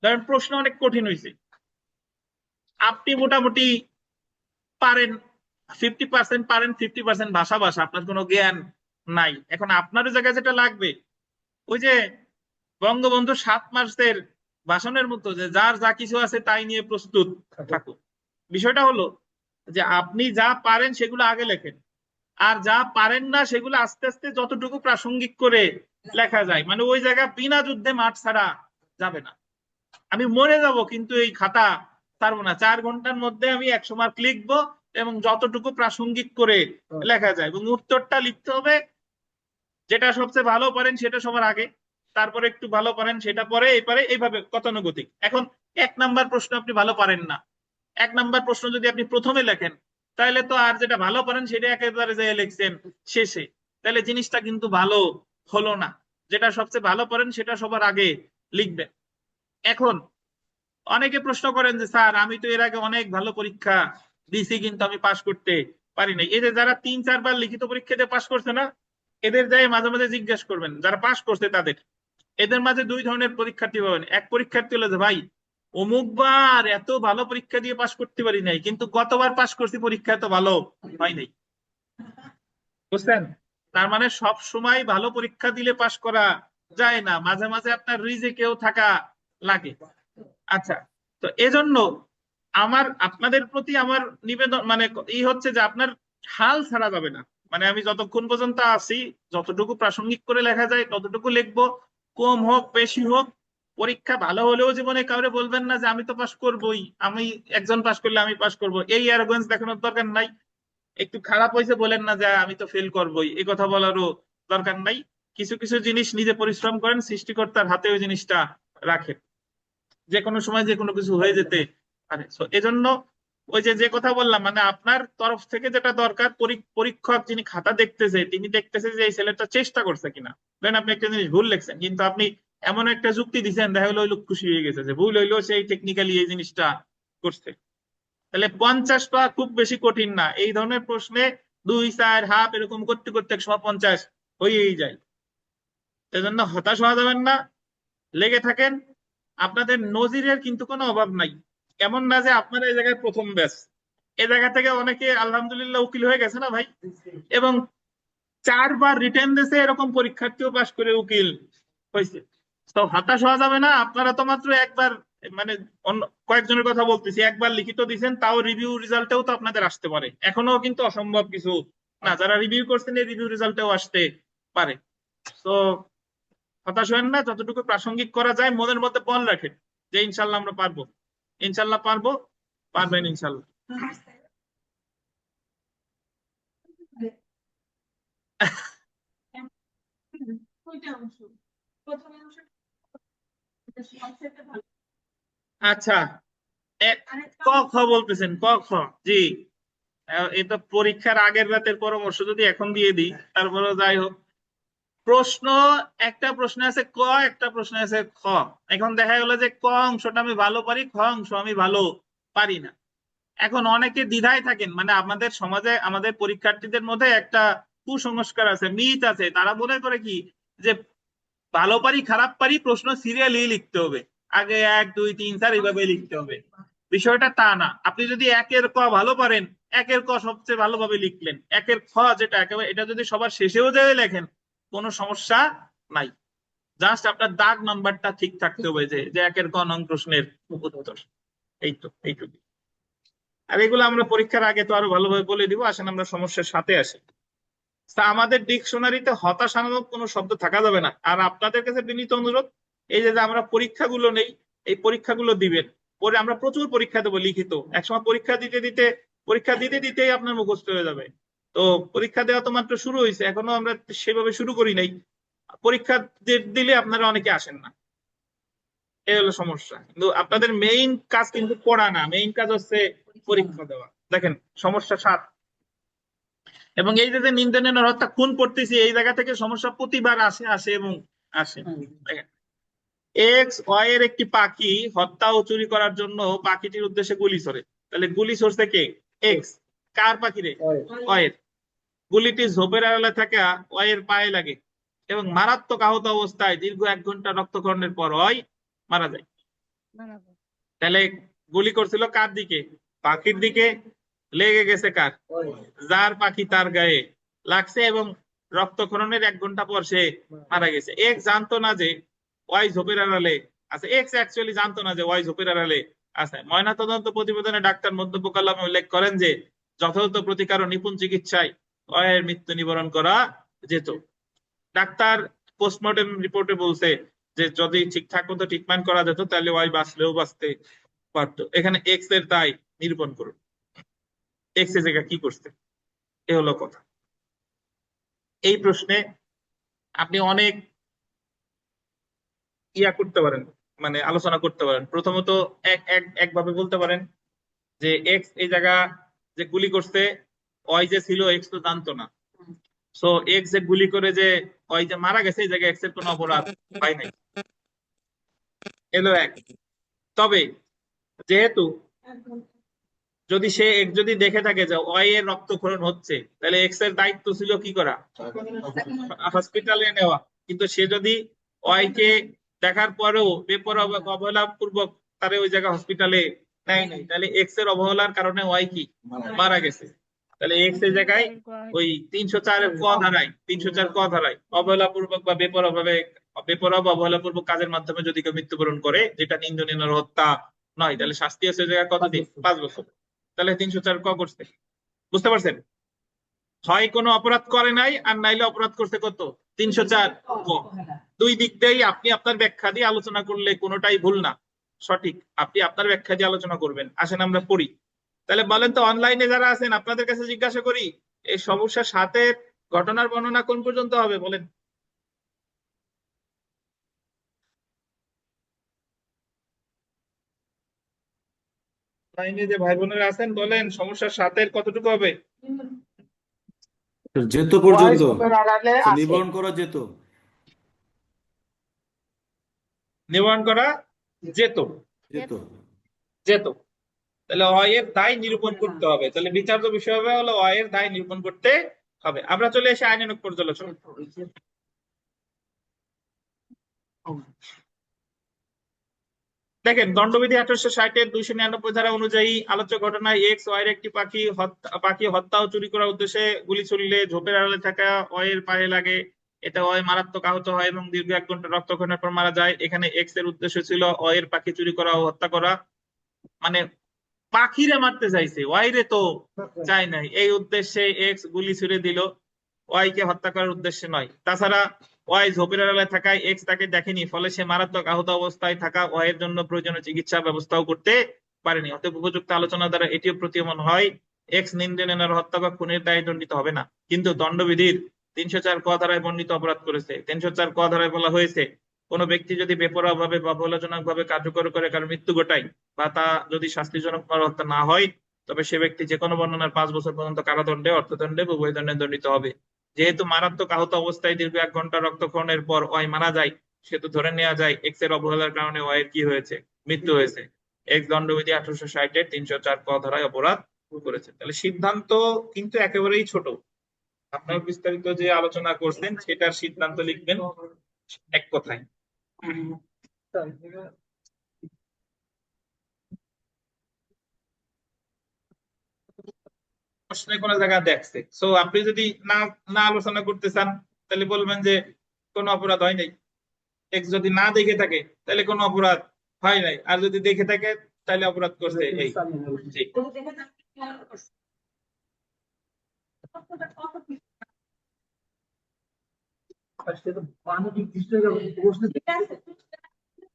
ধরেন প্রশ্ন অনেক কঠিন হয়েছে, আপনি মোটামুটি পারেন 50% পারেন, 50% ভাষা ভাষা আপনার কোনো জ্ঞান নাই। এখন আপনার জায়গায় যেটা লাগবে ওই যে বঙ্গবন্ধু 7 মার্চের ভাষণের মতো, যে যার যা কিছু আছে তাই নিয়ে প্রস্তুত থাকুক। বিষয়টা হলো যে আপনি যা পারেন সেগুলো আগে লেখেন, আর যা পারেন না সেগুলো আস্তে আস্তে যতটুকু প্রাসঙ্গিক করে লেখা যায়, মানে ওই জায়গা বিনা যুদ্ধে মাঠ ছাড়া যাবে না। আমি মরে যাব কিন্তু এই খাতা ছাড়বো না, 4 ঘন্টার মধ্যে আমি 100 মার্ক লিখবো এবং যতটুকু প্রাসঙ্গিক করে লেখা যায়, এবং উত্তরটা লিখতে হবে যেটা সবচেয়ে ভালো পারেন সেটা সবার আগে, তারপরে একটু ভালো পারেন সেটা পরে, এবারে এইভাবে গতানুগতিক। এখন 1 নাম্বার প্রশ্ন আপনি ভালো পারেন না, 1 নাম্বার প্রশ্ন যদি আপনি প্রথমে লেখেন তাহলে তো আর যেটা ভালো পারেন সেটা একেবারে যে লিখছেন শেষে, তাহলে জিনিসটা কিন্তু ভালো হলো না। যেটা সবচেয়ে ভালো পারেন সেটা সবার আগে লিখবেন। এখন অনেকে প্রশ্ন করেন যে স্যার আমি তো এর আগে অনেক ভালো পরীক্ষা দিছি কিন্তু আমি পাশ করতে পারি নাই। এই যে যারা 3-4 বার লিখিত পরীক্ষা দিয়ে পাশ করছে না, এদের যাই মাঝে মাঝে জিজ্ঞেস করবেন যারা পাশ করছে তাদের, এদের মাঝে 2 ধরনের পরীক্ষার্থী পাবেন। এক পরীক্ষার্থী হলো যে ভাই অমুকবার এত ভালো পরীক্ষা দিয়ে পাশ করতে পারি নাই কিন্তু গতবার পাশ করছি, পরীক্ষা এত ভালো হয় নাই। বুঝছেন? তার মানে সব সময় ভালো পরীক্ষা দিলে পাশ করা যায় না, মাঝে মাঝে আপনার রিজিকেও থাকা লাগে। আচ্ছা, তো এজন্য আমার আপনাদের প্রতি আমার নিবেদন মানে হচ্ছে যে আপনার হাল ছাড়া যাবে না। মানে আমি যতক্ষণ পর্যন্ত আছি যতটুকু প্রাসঙ্গিক করে লেখা যায় ততটুকু লিখবো, কম হোক বেশি হোক। পরীক্ষা ভালো হলেও জীবনে কাউরে বলবেন না যে আমি তো পাশ করবোই, আমি একজন পাশ করলে আমি পাশ করবো, এই অ্যারোগেন্স দেখানোর দরকার নাই। একটু খারাপ হয়েছে বলেন না যে আমি তো ফেল করবোই, এই কথা বলারও দরকার নাই। কিছু কিছু জিনিস নিজে পরিশ্রম করেন, সৃষ্টিকর্তার হাতে ওই জিনিসটা রাখেন, যে কোনো সময় যে কোনো কিছু হয়ে যেতে পারে। এজন্য ওই যে যে কথা বললাম, মানে আপনার তরফ থেকে যেটা দরকার, পরীক্ষক যিনি খাতা দেখতেছে তিনি দেখতেছে যে এই ছেলেটা চেষ্টা করছে কিনা। ধরেন আপনি একটা জিনিস ভুল লিখছেন কিন্তু আপনি এমন একটা যুক্তি দিচ্ছেন, দেখা হলো ওই লোক খুশি হয়ে গেছে যে ভুল হইলো সেই টেকনিক্যালি এই জিনিসটা করছে। তাহলে 50 পাওয়া খুব বেশি কঠিন না। এই ধরনের প্রশ্নে 2-4 হাফ এরকম করতে করতে 150 হয়েই যায়। সেজন্য হতাশ হওয়া যাবেন না, লেগে থাকেন। আপনাদের নজিরের কিন্তু কোনো অভাব নাই। এমন না যে আপনারা এই জায়গায় প্রথম ব্যাচ, এই জায়গা থেকে অনেকে আলহামদুলিল্লাহ উকিল হয়ে গেছে না ভাই, এবং 4 বার রিটেন দিয়েছে এরকম পরীক্ষার্থীও পাশ করে উকিল হয়েছে। তো হতাশ হওয়া যাবে না। আপনারা তো মাত্র একবার, মানে অন্য কয়েকজনের কথা বলতেছি, একবার লিখিত দিয়েছেন, তাও রিভিউ রেজাল্টেও তো আপনাদের আসতে পারে, এখনো কিন্তু অসম্ভব কিছু না। যারা রিভিউ করছেন এই রিভিউ রেজাল্টেও আসতে পারে। তো হতাশ হবেন না, যতটুকু প্রাসঙ্গিক করা যায় মনের মধ্যে বল রাখেন যে ইনশাল্লাহ আমরা পারবো, ইনশাল্লাহ পারবো, পারবেন ইনশাল্লাহ। আচ্ছা, ক খ বলতেছেন, ক খ। জি, এই তো পরীক্ষার আগের রাতের পরামর্শ যদি এখন দিয়ে দিই, তারপরে যাই হোক। প্রশ্ন, একটা প্রশ্ন আছে ক, একটা প্রশ্ন আছে খ। এখন দেখা গেল যে ক অংশটা আমি ভালো পারি, খ অংশ আমি ভালো পারি না। এখন অনেকে দ্বিধায় থাকেন, মানে আমাদের সমাজে আমাদের পরীক্ষার্থীদের মধ্যে একটা কুসংস্কার আছে, মিথ আছে। তারা মনে করে কি যে ভালো পারি খারাপ পারি প্রশ্ন সিরিয়ালি লিখতে হবে, আগে 1 2 3 4 এইভাবে লিখতে হবে। বিষয়টা তা না। আপনি যদি 1-এর ক ভালো পারেন, 1-এর ক সবচেয়ে ভালোভাবে লিখলেন, 1-এর খ যেটা একেবারে এটা যদি সবার শেষেও যায় লেখেন কোনো সমস্যা নাই। জাস্ট আপনার দাগ নাম্বারটা ঠিক থাকতে হবে, যে 1-এর ক নং প্রশ্নের উত্তর। এইটুকু। আর এগুলো আমরা পরীক্ষার আগে তো আরো ভালোভাবে বলে দিব। আসেন আমরা সমস্যার সাথে আসি। তা আমাদের ডিকশনারিতে হতাশা নামক কোনো শব্দ থাকা যাবে না। আর আপনাদের কাছে বিনীত অনুরোধ, এই যে আমরা পরীক্ষাগুলো নেই, এই পরীক্ষাগুলো দিবেন, পরে আমরা প্রচুর পরীক্ষা দেবো লিখিত। একসময় পরীক্ষা দিতে দিতেই আপনার মুখস্থ হয়ে যাবে। তো পরীক্ষা দেওয়া তো মাত্র শুরু হয়েছে, এখনো আমরা সেভাবে শুরু করি নাই। পরীক্ষা দিলে আপনারা অনেকে আসেন না, এই হলো সমস্যা। কিন্তু আপনাদের মেইন কাজ কিন্তু পড়া না, মেইন কাজ হচ্ছে পরীক্ষা দেওয়া। দেখেন সমস্যা 7। এবং এই যে নিন্দনীয় হত্যা খুন পড়তেছি, এই জায়গা থেকে সমস্যা প্রতিবার আসে আসে এবং আসে। দেখেন, এক্স ওয়াই এর একটি পাখি হত্যা ও চুরি করার জন্য পাখিটির উদ্দেশ্যে গুলি ছোড়ে। তাহলে গুলি ছড়ছে কে? এক্স। কার পাখি রে? ওয়াই এর। গুলিটি ঝোপের আড়ালে থাকা ওয়াই এর পায়ে লাগে এবং মারাত্মক আহত অবস্থায় দীর্ঘ 1 ঘন্টা রক্তক্ষরণের পর ওয়াই মারা যায়। তাহলে গুলি করছিল কার দিকে? পাখির দিকে। লেগে গেছে কার? যার পাখি তার গায়ে লাগছে এবং রক্তক্ষরণের 1 ঘন্টা পর সে মারা গেছে। এক্স জানতো না যে ওয়াই ঝোপের আড়ালে আছে। এক্স অ্যাকচুয়ালি জানতো না যে ওয়াই ঝোপের আড়ালে আছে। ময়নাতদন্ত প্রতিবেদনে ডাক্তার মধ্যপ্রকালমে উল্লেখ করেন যে যথাযথ প্রতিকার ও নিপুণ চিকিৎসায় ওয়ের মৃত্যু নিবারণ করা যেত। ডাক্তার পোস্টমর্টেম রিপোর্টে বলছে যে যদি ঠিকঠাক মতো ট্রিটমেন্ট করা যেত তাহলে ওয়াই বাঁচলেও বাঁচতে পারতো। এখানে এক্স এর দায় নিরূপণ করুন। এক্স এর জায়গা কি করছে, এ হলো কথা। এই প্রশ্নে আপনি অনেক ইয়া করতে পারেন, মানে আলোচনা করতে পারেন। প্রথমত একভাবে বলতে পারেন যে এক্স এই জায়গা যে গুলি করছে, ওয়াই যে ছিল এক্স তো জানতো না। সো এক্স যে গুলি করে যে ওয়াই যে মারা গেছে, এই জায়গায় এক্স এর কোনো অপরাধ হয় নাই, এলো এক। তবে যেহেতু যদি সে এক্স যদি দেখে থাকে যে ওয়াই এর রক্তক্ষরণ হচ্ছে, তাহলে এক্স এর দায়িত্ব ছিল কি করা, হসপিটালে নেওয়া। কিন্তু সে যদি ওয়াই কে দেখার পরেও বেপরোয়া বা অবহেলাপূর্বক তারে ওই জায়গা হসপিটালে নেয় নাই, তাহলে এক্স এর অবহেলার কারণে ওয়াই কি মারা গেছে। তাহলে এক্স এর জায়গায় ওই 304 এর ক ধারায়, 304 ক ধারায় অবহেলাপূর্বক বা বেপরোয়া বা অবহেলাপূর্বক কাজের মাধ্যমে যদি কেউ মৃত্যুবরণ করে, যেটা নিন্দনীয় হত্যা নয়, তাহলে শাস্তি আছে জায়গায় কতদিন, 5 বছর। তাহলে 304 ক করছে, বুঝতে পারছেন? হয় কোনো অপরাধ করে নাই, আর নাইলে অপরাধ করছে কত, 304 ক। দুই দিক দিয়েই আপনি আপনার ব্যাখ্যা দিয়ে আলোচনা করলে কোনোটাই ভুল না, সঠিক। আপনি আপনার ব্যাখ্যা দিয়ে আলোচনা করবেন। আসেন আমরা পড়ি। তাহলে বলেন তো, অনলাইনে যারা আছেন আপনাদের কাছে জিজ্ঞাসা করি, এই সমস্যার সাথে ঘটনার বর্ণনা কোন পর্যন্ত হবে বলেন? অনলাইনে যে ভাই বোনেরা আছেন বলেন, সমস্যার সাথে কতটুকু হবে? যেত ওয়াই পর্যন্ত, ঝোপের আড়ালে আছে। নিবারণ করা যেত। নিবারণ করা যেত, যেত। যেত। তাহলে এর দায় নিরূপণ করতে হবে। তাহলে বিচার্য বিষয় হবে হলো এর দায় নিরূপণ করতে হবে। আমরা চলে এসে আইনানুগ পর্যালোচনা। দেখেন, দণ্ডবিধি 1860-এর 299 ধারা অনুযায়ী আলোচ্য ঘটনায় এক্স ওয়াই এর একটি পাখি হত্যা ও চুরি করার উদ্দেশ্যে গুলি ছুড়লে ঝোপের আড়ালে থাকা ওয়াই এর পায়ে লাগে। এটা ওয়াই মারাত্মক আহত হয় এবং দীর্ঘ 1 ঘন্টা রক্তক্ষরণের পর মারা যায়। এখানে এক্স এর উদ্দেশ্য ছিল ওয়াই এর পাখি চুরি করা ও হত্যা করা। মানে পাখিরে মারতে চাইছে, ওয়াই রে তো চাই নাই। এই উদ্দেশ্যে এক্স গুলি ছুড়ে দিল, ওয়াই কে হত্যা করার উদ্দেশ্যে নয়। তাছাড়া ওয়াই ঝোপের আড়ালে থাকায় এক্স তাকে দেখেনি, ফলে সে মারাত্মক আহত অবস্থায় থাকা ওয়াই এর জন্য প্রয়োজনীয় চিকিৎসা ব্যবস্থাও করতে পারেনি। অতএব উপযুক্ত আলোচনা দ্বারা এটিও প্রতীয়মান হয় এক্স নিন্দনীয় হত্যা বা খুনের দায়ে দণ্ডিত হবে না। কিন্তু দণ্ডবিধির 304 ক ধারায় বর্ণিত অপরাধ করেছে। 304 ক ধারায় বলা হয়েছে, কোন ব্যক্তি যদি বেপরোয়া ভাবে বা অবহেলাজনক ভাবে কার্যকর করে কারো মৃত্যু ঘটায়, বা তা যদি শাস্তিজনক হত্যা না হয়, তবে সে ব্যক্তি যে কোনো বর্ণনার 5 বছর পর্যন্ত কারাদণ্ডে, অর্থদণ্ডে বা উভয় দণ্ডে দণ্ডিত হবে। যেহেতু মারাত্মক আহত অবস্থায় দীর্ঘ 1 ঘন্টা রক্তক্ষরণের পর ওয়াই মারা যায়, সেহেতু ধরে নেওয়া যায় এক্স এর অবহেলার কারণে ওয়াই এর কি হয়েছে, মৃত্যু হয়েছে। এক্স দণ্ডবিধি 1860-এর 304 ক ধারায় অপরাধ করেছে। তাহলে সিদ্ধান্ত কিন্তু একেবারেই ছোট। আপনার বিস্তারিত যে আলোচনা করছেন সেটার সিদ্ধান্ত লিখবেন এক কথায়। প্রশ্নে কোন জায়গায় দেখছে, সো আপনি যদি না না আলোচনা করতে চান, তাহলে বলবেন যে কোনো অপরাধ হয় নাই। এক্স যদি না দেখে থাকে তাহলে কোনো অপরাধ হয় নাই, আর যদি দেখে থাকে তাহলে অপরাধ করছে। এই জি।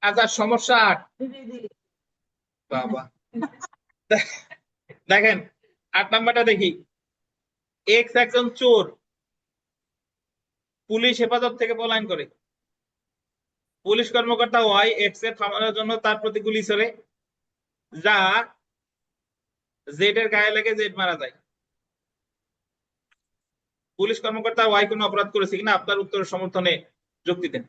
আচ্ছা, সমস্যা 8। বাবা, দেখেন 8 নাম্বারটা দেখি। এক্স একজন চোর, পুলিশ হেফাজত থেকে পলায়ন করে। পুলিশ কর্মকর্তা ওয়াই এক্স এর থামানোর জন্য তার প্রতি গুলি ছোড়ে, যা জেড এর গায়ে লেগে জেড মারা যায়। পুলিশ কর্মকর্তা ওয়াই কোনো অপরাধ করেছে কিনা আপনার উত্তরের সমর্থনে যুক্তি দেন।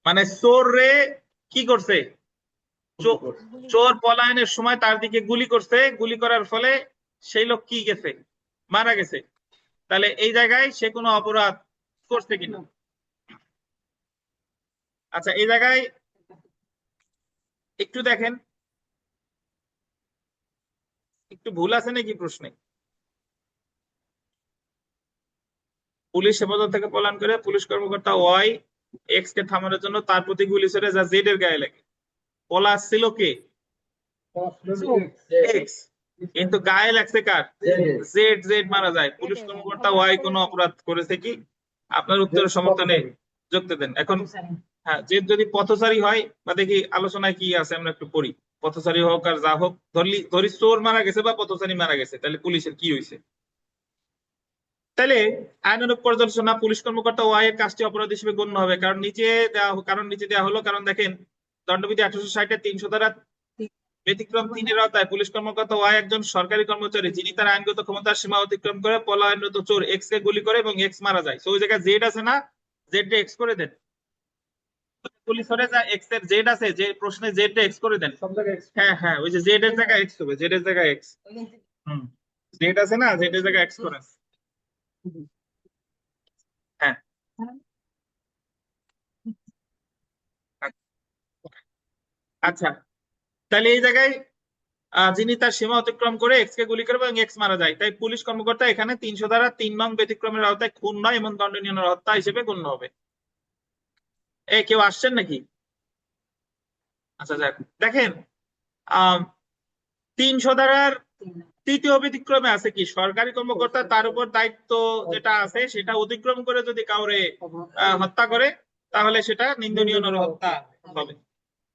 মানে চোর রে কি করছে, চোর পলায়নের সময় তার দিকে গুলি করছে, গুলি করার ফলে সেই লোক কি গেছে, মারা গেছে। তাহলে এই জায়গায় সে কোনো অপরাধ করছে কিনা। আচ্ছা, এই জায়গায় একটু দেখেন, একটু ভুল আছে নাকি প্রশ্নে। পুলিশ হেফাজত থেকে পলায়ন করে পুলিশ কর্মকর্তা ওয়াই এক্স কে থামানোর জন্য তার প্রতি গুলি ছোড়ে, যা জেড এর গায়ে লাগে। পলাশ ছিল কে? এক্স, কিন্তু গায়ে লাগছে কার? জেড। জেড মারা যায়। পুলিশ কর্মকর্তা ওয়াই কোনো অপরাধ করেছে কি? আপনার উত্তরের সমর্থনে যুক্তি দেন। এখন হ্যাঁ, জেড যদি পথচারী হয়, বা দেখি আলোচনায় কি আছে আমরা একটু পড়ি। পথচারী হোক আর যা হোক, ধরি চোর মারা গেছে বা পথচারী মারা গেছে, তাহলে পুলিশের কি হয়েছে? তাহলে আইনানুগ পর্যালোচনা, পুলিশ কর্মকর্তা ওয়াই এর কাজটি অপরাধ হিসেবে গণ্য হবে, কারণ নিচে দেওয়া হলো। কারণ দেখেন, দণ্ডবিধি 1860 300 ধারা ব্যতিক্রম 3 আওতায় পুলিশ কর্মকর্তা ওয়াই একজন সরকারি কর্মচারী যিনি তার আইনগত ক্ষমতার সীমা অতিক্রম করে পলায়নরত চোর এক্স কে গুলি করে এবং এক্স মারা যায়। তো ওই জায়গায় জেড আছে না, জেড এক্স করে দেন। পুলিশ ধরে যা এক্স এর জেড আছে, যে প্রশ্নে জেড এক্স করে দেন। হ্যাঁ হ্যাঁ, ওই যে জেড এর জায়গায় এক্স হবে, জেড এর জায়গায় এক্স। জেড আছে না, জেড এর জায়গায় এক্স করেন। হ্যাঁ, আচ্ছা। তাহলে এই জায়গায় যিনি তার সীমা অতিক্রম করে এক্স কে গুলি করে এবং এক্স মারা যায়, তাই পুলিশ কর্মকর্তা এখানে 300 ধারা 3 নং ব্যতিক্রমের আওতায় খুন নয় এবং দণ্ডনীয় হত্যা হিসেবে গণ্য হবে। কেউ আসছেন নাকি? আচ্ছা, যাক, দেখেন 300 ধারার 3য় ব্যতিক্রমে আছে কি, সরকারি কর্মকর্তা তার উপর দায়িত্ব যেটা আছে সেটা অতিক্রম করে যদি কাউরে হত্যা করে, তাহলে সেটা নিন্দনীয় নরহত্যা হবে।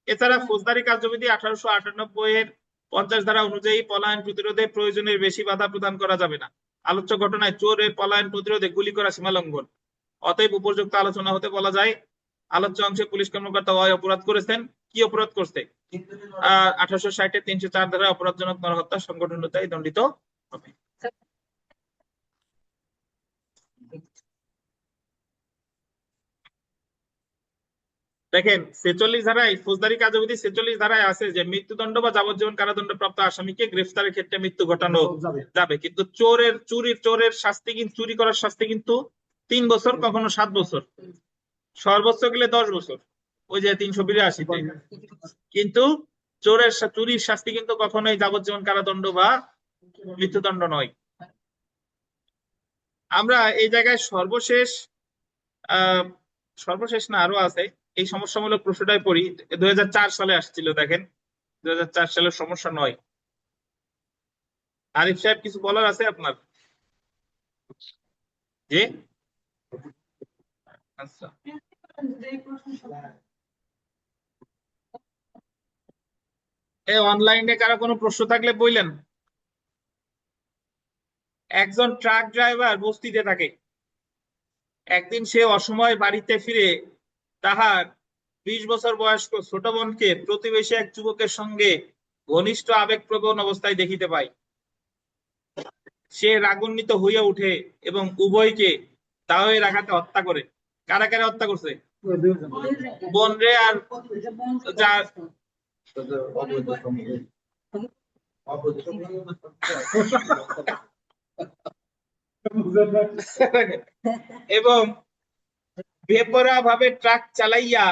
এছাড়া ফৌজদারি কার্যবিধি 1898 এর 50 ধারা অনুযায়ী পলায়ন প্রতিরোধে প্রয়োজনের বেশি বাধা প্রদান করা যাবে না। আলোচ্য ঘটনায় চোরের পলায়ন প্রতিরোধে গুলি করা সীমা লঙ্ঘন। অতএব উপযুক্ত আলোচনা হতে বলা যায়, আলোচ্য অংশে পুলিশ কর্মকর্তা ওয়াই অপরাধ করেছেন। কি অপরাধ করছে? 1860 এর 304 ধারা অপরাধজনক নরহত্যা সংগঠন অনুযায়ী দণ্ডিত হবে। দেখেন 46 ধারায়, ফৌজদারি কার্যবিধি 46 ধারায় আছে যে মৃত্যুদণ্ড বা যাবজ্জীবন কারাদণ্ড প্রাপ্ত আসামিকে গ্রেফতারের ক্ষেত্রে মৃত্যু ঘটানো যাবে, কিন্তু চোরের শাস্তি, কিন্তু চুরি করার শাস্তি কিন্তু 3 বছর, কখনো 7 বছর, সর্বোচ্চ গেলে 10 বছর, ওই যে 382-তে। কিন্তু চুরির শাস্তি কিন্তু কখনোই যাবজ্জীবন কারাদণ্ড বা মৃত্যুদণ্ড নয়। আমরা এই জায়গায় সর্বশেষ না আরো আছে, এই সমস্যামূলক প্রশ্নটাই পড়ি। 2004 সালে আসছিল, দেখেন 2004 সালের সমস্যা নয়। আরিফ সাহেব, কিছু বলার আছে আপনার? জি, আচ্ছা। অনলাইনে কারো কোনো প্রশ্ন থাকলে বললেন। একজন ট্রাক ড্রাইভার বস্তিতে থাকে। একদিন সে অসময়ে বাড়িতে ফিরে তাহার 20 বছর বয়স্ক ছোট বোনকে প্রতিবেশী এক যুবকের সঙ্গে ঘনিষ্ঠ আবেগপ্রবণ অবস্থায় দেখিতে পায়। সে রাগান্বিত হইয়া উঠে এবং উভয়কে দাওয়ের আঘাতে হত্যা করে। কারা কারা হত্যা করছে? বোন রে আর যার এবং বেপরোয়া ভাবে ট্রাক চালাইয়া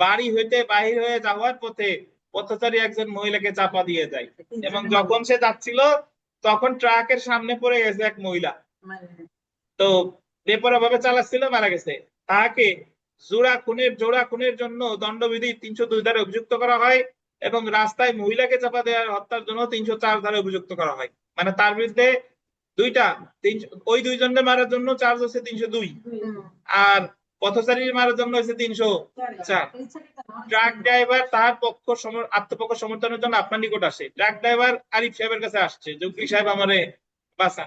বাড়ি হইতে বাহির হয়ে যাওয়ার পথে পথচারী একজন মহিলাকে চাপা দিয়ে যায়, এবং যখন সে যাচ্ছিল তখন ট্রাকের সামনে পড়ে গেছে এক মহিলা। তো বেপরোয়া ভাবে চালাচ্ছিল, মারা গেছে। তাহাকে জোড়া খুনের জন্য দণ্ডবিধি 302 ধারায় অভিযুক্ত করা হয় এবং রাস্তায় মহিলাকে চাপা দেওয়ার হত্যার জন্য 304 ধারায় অভিযুক্ত করা হয়। মানে তার বিরুদ্ধে ওই দুইজনকে মারার জন্য চার্জ হচ্ছে 302, আর পথচারীর মারার জন্য হচ্ছে 304। ট্রাক ড্রাইভার তার আত্মপক্ষ সমর্থনের জন্য আপনার নিকট আসে। ট্রাক ড্রাইভার আরিফ সাহেবের কাছে আসছে, যুক্তি সাহেব আমারে বাঁচা।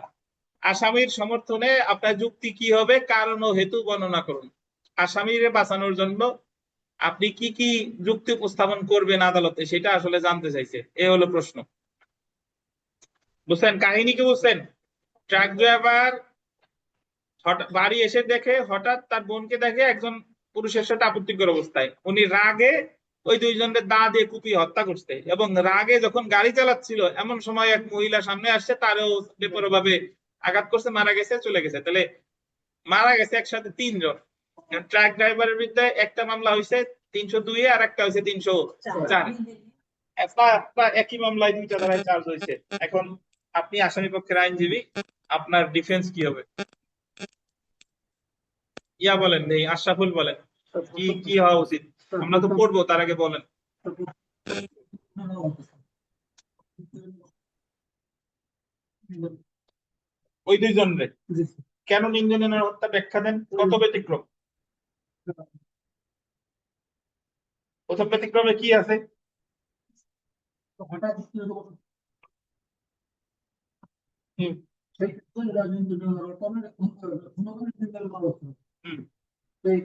আসামির সমর্থনে আপনার যুক্তি কি হবে, কারণ ও হেতু বর্ণনা করুন। আসামিরে বাঁচানোর জন্য আপনি কি কি যুক্তি উপস্থাপন করবেন আদালতে, সেটা আসলে জানতে চাইছে। এ হলো প্রশ্ন। বুঝছেন কাহিনী কি? বুঝছেন? ট্রাক ড্রাইভার বাড়ি এসে দেখে, হঠাৎ তার বোনকে দেখে একজন পুরুষের সাথে আপত্তিকর অবস্থায়। উনি রাগে ওই দুইজনের দা দিয়ে কুপিয়ে হত্যা করছে, এবং রাগে যখন গাড়ি চালাচ্ছিল এমন সময় এক মহিলা সামনে আসছে, তারও বেপরোয়াভাবে আঘাত করছে, মারা গেছে, চলে গেছে। তাহলে মারা গেছে একসাথে 3 জন। ট্রাক ড্রাইভারের বিরুদ্ধে একটা মামলা হয়েছে 302 আর একটা হয়েছে 304। একই মামলায় 2টা ধারায় চার্জ হয়েছে। এখন আপনি আসামি পক্ষের আইনজীবী, আপনার ডিফেন্স কি হবে? বলেন, নেই আশরাফুল বলেন, কি কি হওয়া উচিত? আমরা তো পড়বো, তার আগে বলেন। ওই দুইজন রে কেন নিন্দনীয় হত্যা ব্যাখ্যা দেন, কত ব্যতিক্রম? প্রথম ব্যতিক্রমে কি আছে? হঠাৎ হুম সেই ক্ষেত্রে রাজনীতি গুণগণের চিন্তার মানুষ হুম সেই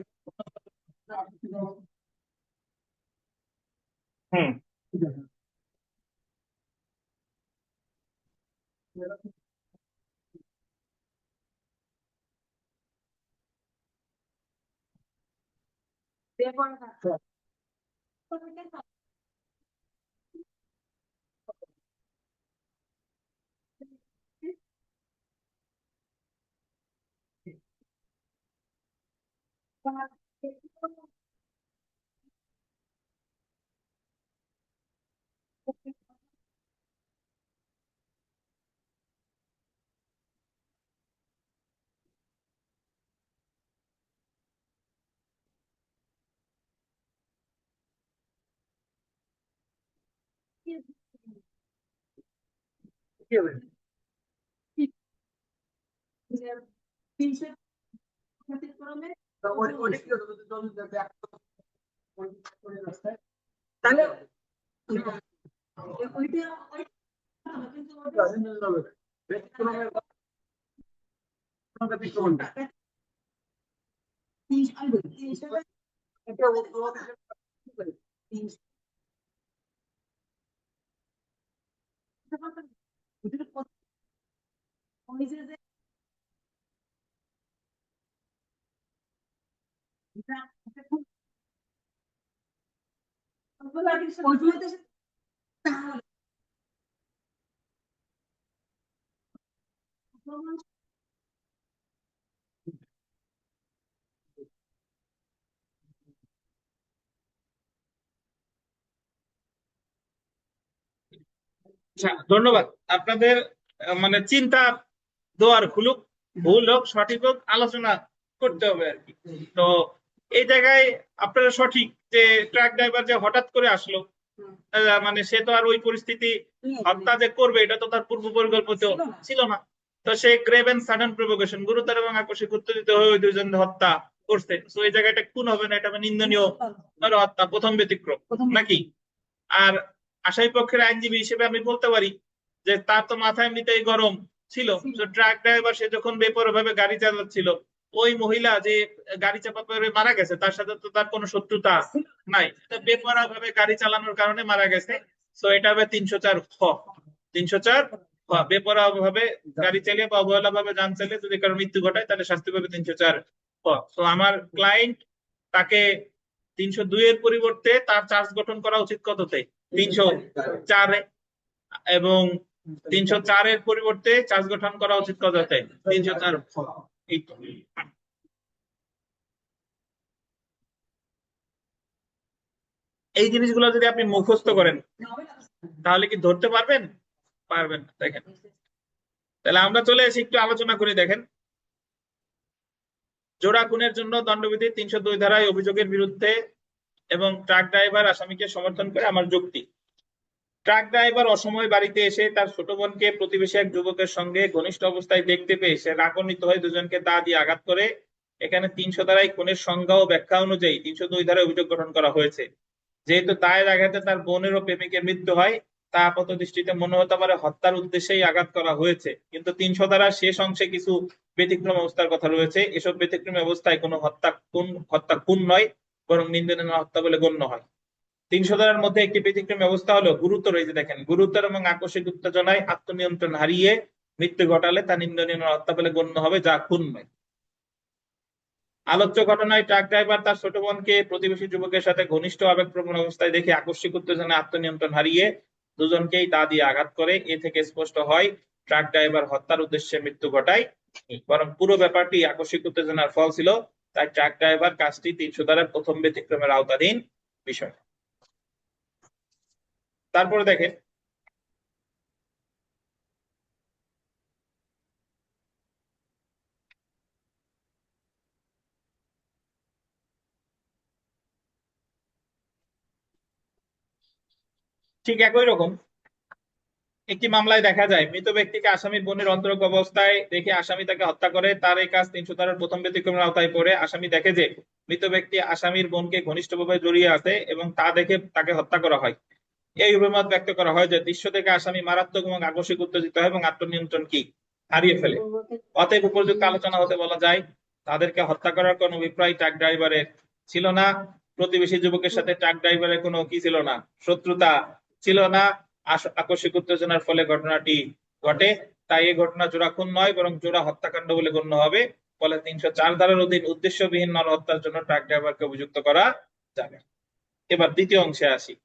হুম ঠিক আছে কি হবে ওই কি হবে তাহলে ব্যতিক্রমটা আচ্ছা, ধন্যবাদ আপনাদের। মানে চিন্তা দোয়ার খুলুক, ভুল হোক সঠিক হোক আলোচনা করতে হবে আর কি। তো এই জায়গায় আপনারা সঠিক যে ট্রাক ড্রাইভার যে হঠাৎ করে আসলো, মানে সে তো আর ওই পরিস্থিতি হত্যা যে করবে এটা তো তার পূর্ব পরিকল্পিত ছিল না। তো সে গ্রেভ এন্ড সাডেন প্রভোকেশন, গুরুতর এবং আকস্মিক উত্তেজিত হয়ে ওই দুজন হত্যা করছে। তো এই জায়গাটা খুন হবে না, এটা হবে নিন্দনীয় হত্যা, প্রথম ব্যতিক্রম নাকি? আর আসামি পক্ষের আইনজীবী হিসেবে আমি বলতে পারি যে তার তো মাথা এমনিতেই গরম ছিল। তো ট্রাক ড্রাইভার সে যখন বেপরোয়া ভাবে গাড়ি চালাচ্ছিল, ওই মহিলা যে গাড়ি চাপা পড়ে মারা গেছে তার সাথে তো তার কোনো শত্রুতা নাই, বেপরোয়া ভাবে গাড়ি চালানোর কারণে মারা গেছে। তো এটা হবে 304 খ। 304 খ, বেপরোয়া ভাবে গাড়ি চালিয়ে বা অবহেলা ভাবে যান চালিয়ে যদি কারো মৃত্যু ঘটায় তাহলে শাস্তি পাবে 304 খ। তো আমার ক্লায়েন্ট, তাকে 302 এর পরিবর্তে তার চার্জ গঠন করা উচিত কততে? 304-এ। এবং 304 এর পরিবর্তে চার্জ গঠন করা উচিত কততে? 304। এই তো। এই জিনিসগুলো যদি আপনি মুখস্থ করেন তাহলে কি ধরতে পারবেন? পারবেন না। দেখেন, তাহলে আমরা চলে এসে একটু আলোচনা করে দেখেন। জোড়া খুনের জন্য দণ্ডবিধি 302 ধারায় অভিযোগের বিরুদ্ধে এবং ট্রাক ড্রাইভার আসামিকে সমর্থন করে আমার যুক্তি। ট্রাক ড্রাইভার অসময়ে বাড়িতে এসে তার ছোট বোনকে প্রতিবেশী এক যুবকের সঙ্গে ঘনিষ্ঠ অবস্থায় দেখতে পেয়ে সে রাগান্বিত হয়ে দুজনকে দা দিয়ে আঘাত করে। এখানে 300 ধারায় খুনের সংজ্ঞা ও ব্যাখ্যা অনুযায়ী 302 ধারায় অভিযোগ গঠন করা হয়েছে। যেহেতু দায়ের আঘাতে তার বোনের ও প্রেমিকের মৃত্যু হয়, তা আপাত দৃষ্টিতে মনে হতে পারে হত্যার উদ্দেশ্যেই আঘাত করা হয়েছে, কিন্তু 300 ধারার শেষ অংশে কিছু ব্যতিক্রম অবস্থার কথা রয়েছে। এসব ব্যতিক্রমী অবস্থায় কোনো হত্যা খুন নয়, বরং নিন্দনীয় হত্যা বলে গণ্য হয়। 300 ধারার মধ্যে একটি ব্যতিক্রমী অবস্থা হলো গুরুতর। এই যে দেখেন, গুরুতর এবং আকস্মিক উত্তেজনায় আত্মনিয়ন্ত্রণ হারিয়ে মৃত্যু ঘটালে তা নিন্দনীয় হত্যা বলে গণ্য হবে, যা খুন নয়। আলোচ্য ঘটনায় ট্রাক ড্রাইভার তার ছোট বোনকে প্রতিবেশী যুবকের সাথে ঘনিষ্ঠ আবেগপ্রবণ অবস্থায় দেখে আকস্মিক উত্তেজনায় আত্মনিয়ন্ত্রণ হারিয়ে দুজনকেই দা দিয়ে আঘাত করে। এ থেকে স্পষ্ট হয় ট্রাক ড্রাইভার হত্যার উদ্দেশ্যে মৃত্যু ঘটায়, বরং পুরো ব্যাপারটি আকস্মিক উত্তেজনার ফল ছিল। তাই ট্রাক ড্রাইভার কাজটি 300 ধারার প্রথম ব্যতিক্রমের আওতাধীন বিষয়। তারপরে দেখেন, ঠিক একই রকম একটি মামলায় দেখা যায় মৃত ব্যক্তিকে আসামির বোনের অন্তরঙ্গ অবস্থায় দেখে আসামি তাকে হত্যা করে, তার এই কাজ 300 ধারার প্রথম ব্যতিক্রমের আওতায় পড়ে। আসামি দেখে যে মৃত ব্যক্তি আসামির বোনকে ঘনিষ্ঠভাবে জড়িয়ে আছে এবং তা দেখে তাকে হত্যা করা হয়। এই অভিমত ব্যক্ত করা হয় যে দৃশ্য থেকে আসামি মারাত্মক এবং আকস্মিক উত্তেজিত হয় এবং আত্মনিয়ন্ত্রণ কি হারিয়ে ফেলে। অতএব উপযুক্ত আলোচনা হতে বলা যায় তাদেরকে হত্যা করার কোন অভিপ্রায় ট্রাক ড্রাইভারের ছিল না, প্রতিবেশী যুবকের সাথে ট্রাক ড্রাইভারের কোনো কি ছিল না, শত্রুতা ছিল না, আকস্মিক উত্তেজনার ফলে ঘটনাটি ঘটে। তাই এই ঘটনা জোড়া খুন নয় বরং জোড়া হত্যাকাণ্ড বলে গণ্য হবে। ফলে 304 ধারার অধীন উদ্দেশ্যবিহীন নরহত্যার জন্য ট্রাক ড্রাইভারকে অভিযুক্ত করা যাবে। এবার দ্বিতীয় অংশে আসি।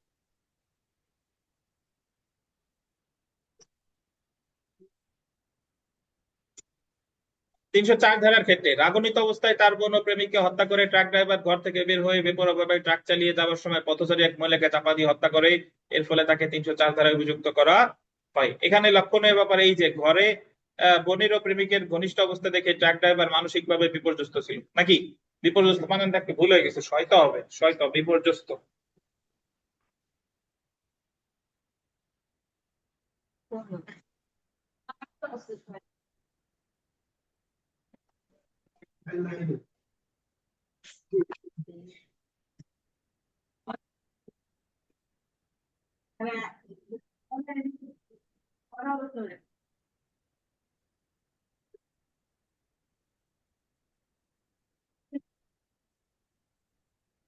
তিনশো চার ধারার ক্ষেত্রে রাগান্বিত অবস্থায় তার বোন ও প্রেমিককে হত্যা করে ট্রাক ড্রাইভার ঘর থেকে বের হয়ে বেপরোয়াভাবে ট্রাক চালিয়ে যাওয়ার সময় পথচারী এক মহিলাকে চাপা দিয়ে হত্যা করে, এর ফলে তাকে 304 ধারায় অভিযুক্ত করা হয়। এখানে লক্ষণীয় ব্যাপার এই যে ঘরে বোনের ও প্রেমিকের ঘনিষ্ঠ অবস্থা দেখে ট্রাক ড্রাইভার মানসিকভাবে বিপর্যস্ত ছিল নাকি, বিপর্যস্ত মানে তাকে ভুল হয়ে গেছে, শয়ত হবে, শয়ত বিপর্যস্ত।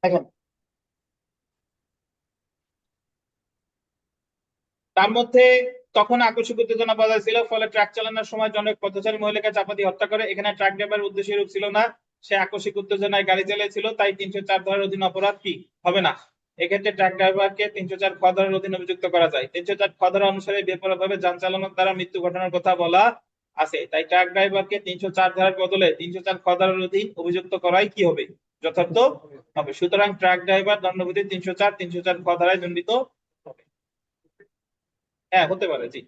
দেখেন তার মধ্যে তখন আকস্মিক উত্তেজনা বাধা ছিল, ফলে ট্রাক চালানোর সময় জনক পথচারী মহিলাকে চাপা দিয়ে হত্যা করে। এখানে ট্রাক ড্রাইভার উদ্দেশ্য এরূপ ছিল না, সে আকস্মিক উত্তেজনায় গাড়ি চালিয়েছিল, তাই 304 ধারার অধীন অপরাধ কি হবে না। এক্ষেত্রে ট্রাক ড্রাইভারকে 304 খ ধারার অধীন অভিযুক্ত করা যায়। 304 খ ধারা অনুসারে বেপরোয়াভাবে যান চালানোর দ্বারা মৃত্যু ঘটনার কথা বলা আছে, তাই ট্রাক ড্রাইভারকে 304 ধারার বদলে 304 খ ধারার অধীন অভিযুক্ত করাই কি হবে, যথার্থ হবে। সুতরাং ট্রাক ড্রাইভার দণ্ডবিধি 304 খ ধারায় দণ্ডিত হবে। হ্যাঁ হতে পারে, জি।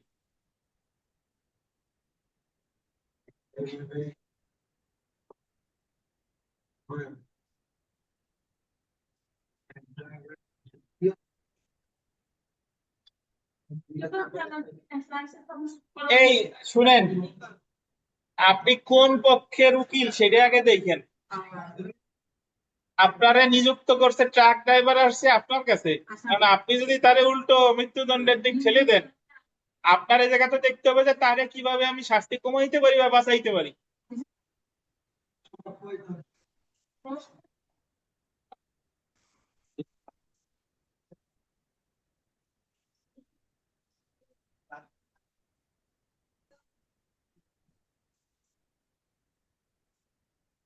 এই শুনেন, আপনি কোন পক্ষের উকিল সেটা আগে দেখেন। আপনারা নিযুক্ত করছে ট্রাক ড্রাইভার আসছে আপনার কাছে, কারণ আপনি যদি তারে উল্টো মৃত্যুদণ্ডের দিক ঠেলে দেন, আপনার এই জায়গাতে দেখতে হবে যে তারে কিভাবে আমি শাস্তি কমাইতে পারি বা বাঁচাইতে পারি।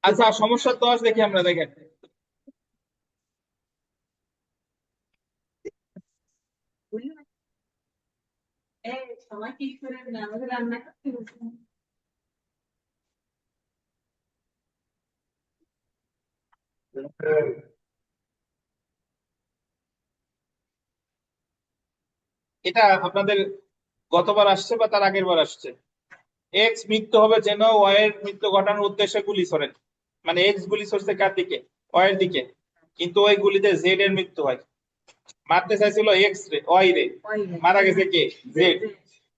আচ্ছা সমস্যা 10 দেখি আমরা, দেখেন এটা আপনাদের গতবার আসছে বা তার আগের বার আসছে। এক্স মৃত্যু হবে যেন ওয়াই এর মৃত্যু ঘটানোর উদ্দেশ্যে গুলি ছোড়েন, মানে এক্স গুলি ছড়ছে কার দিকে, ওয়াই এর দিকে, কিন্তু ওই গুলিতে জেড এর মৃত্যু হয়। মারতে চাইছিল এক্স রে, ওয়াই রে, মারা গেছে কে, জেড।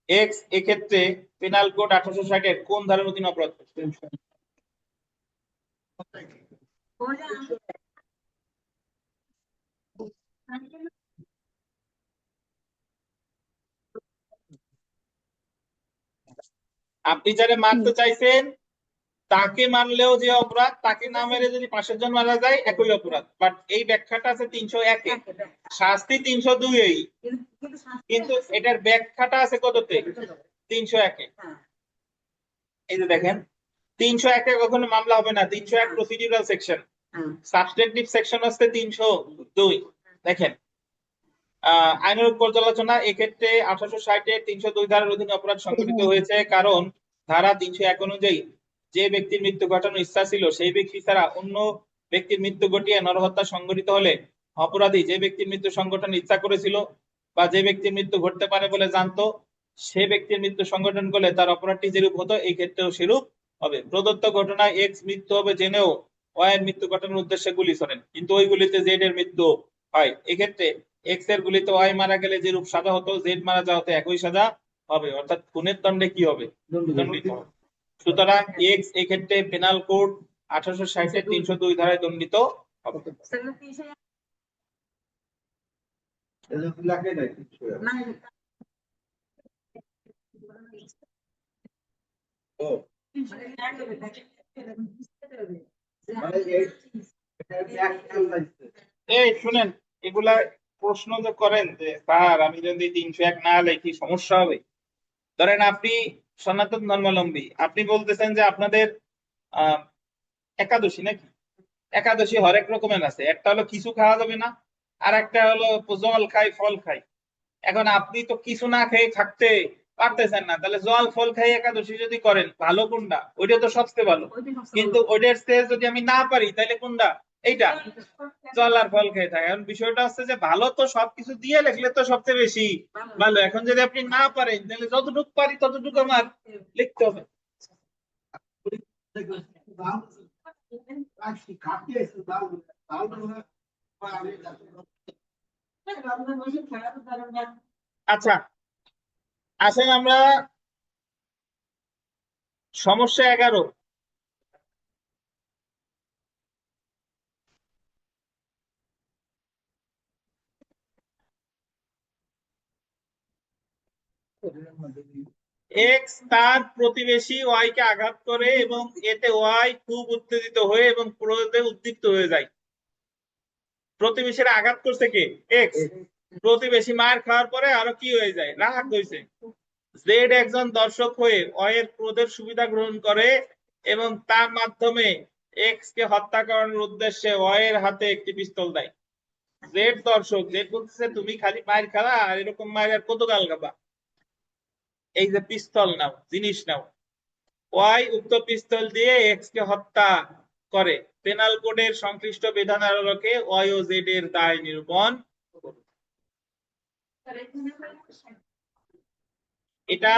এক্স এক্ষেত্রে পেনাল কোড 1860 এর কোন ধারার অধীন অপরাধ করছে? আপনি যারা মারতে চাইছেন তাকে মারলেও যে অপরাধ, তাকে না মেরে যদি 5 জন মারা যায় একই অপরাধ। বাট এই ব্যাখ্যাটা আছে 301 এ, শাস্তি 302 এই, কিন্তু এটার ব্যাখ্যাটা আছে কততে, 301 এ। এই যে দেখেন 301 এ কখনো মামলা হবে না, 301 প্রসিডিউরাল সেকশন, সাবস্টেন্টিভ সেকশন হচ্ছে 302। দেখেন আইনানুগ পর্যালোচনা, এক্ষেত্রে 1860 এর 302 ধারার অধীনে অপরাধ সংঘটিত হয়েছে, কারণ ধারা 301 অনুযায়ী যে ব্যক্তির মৃত্যু ঘটানোর ইচ্ছা ছিল সেই ব্যক্তি ছাড়া অন্য ব্যক্তির মৃত্যু ঘটিয়ে নরহত্যা সংঘটিত হলে অপরাধী যে ব্যক্তির মৃত্যু সংঘটনের ইচ্ছা করেছিল বা যে ব্যক্তির মৃত্যু ঘটতে পারে বলে জানতো সে ব্যক্তির মৃত্যু সংঘটন করলে তার অপরাধটি যেরূপ হতো এই ক্ষেত্রেও সেরূপ হবে। প্রদত্ত ঘটনায় এক্স মৃত্যু হবে জেনেও ওয়াই এর মৃত্যু ঘটানোর উদ্দেশ্যে গুলি ছোড়েন, কিন্তু ওই গুলিতে জেড এর মৃত্যু হয়। এক্ষেত্রে এক্স এর গুলিতে ওয়াই মারা গেলে যে রূপ সাজা হতো জেড মারা যাওয়াতে একই সাজা হবে, অর্থাৎ খুনের দণ্ডে কি হবে? দণ্ডিত হবে। সুতরাং এক্স এক্ষেত্রে পেনাল কোড 1860 এর 302 ধারায় দণ্ডিত হবে। লাগে নাই ও মানে এই শুনেন, এগুলা প্রশ্ন যে করেন যে স্যার আমি যদি 301 না লিখি সমস্যা হবে। ধরেন আপনি সনাতন ধর্মাবলম্বী, আপনি বলতেছেন যে আপনাদের একাদশী নাকি, একাদশী হরেক রকমের আছে, একটা হলো কিছু খাওয়া যাবে না, আর একটা হলো জল খাই ফল খাই। এখন আপনি তো কিছু না খেয়ে থাকতে পারতেছেন না, তাহলে জল ফল খাই একাদশী যদি করেন ভালো কোনটা? ওইটা তো সবচেয়ে ভালো। কিন্তু ওইটার চেয়ে যদি আমি না পারি তাহলে কোনটা? এইটা, জল আর ফল খেয়ে থাকে। এখন বিষয়টা হচ্ছে যে ভালো তো সবকিছু দিয়ে লিখলে তো সবচেয়ে বেশি ভালো। এখন যদি আপনি না পারেন তাহলে যতটুকু পারি ততটুকু আমার লিখতে হবে। আচ্ছা, আসেন আমরা সমস্যা 11। এক্স তার প্রতিবেশী ওয়াই কে আঘাত করে এবং এতে ওয়াই খুব উত্তেজিত হয়ে এবং ক্রোধে উদ্দীপ্ত হয়ে যায়। প্রতিবেশীরা আঘাত করছে কে? এক্স। প্রতিবেশী মার খাওয়ার পরে আরো কি হয়ে যায়? রাগ হয়েছে। জেড একজন দর্শক হয়ে ওয়াই এর ক্রোধের সুবিধা গ্রহণ করে এবং তার মাধ্যমে এক্স কে হত্যা করার উদ্দেশ্যে ওয়াই এর হাতে একটি পিস্তল দেয়। জেড দর্শক, জেড বলতেছে তুমি খালি মার খাওয়া আর এরকম মার আর কত গাল গাবা, এই যে পিস্তল নাও, জিনিস নাও। ওয়াই উক্ত পিস্তল দিয়ে এক্স কে হত্যা করে। পেনাল কোডের সংশ্লিষ্ট বিধানের আলোকে ওয়াই ও জেড এর দায় নিরূপণ করুন। এটা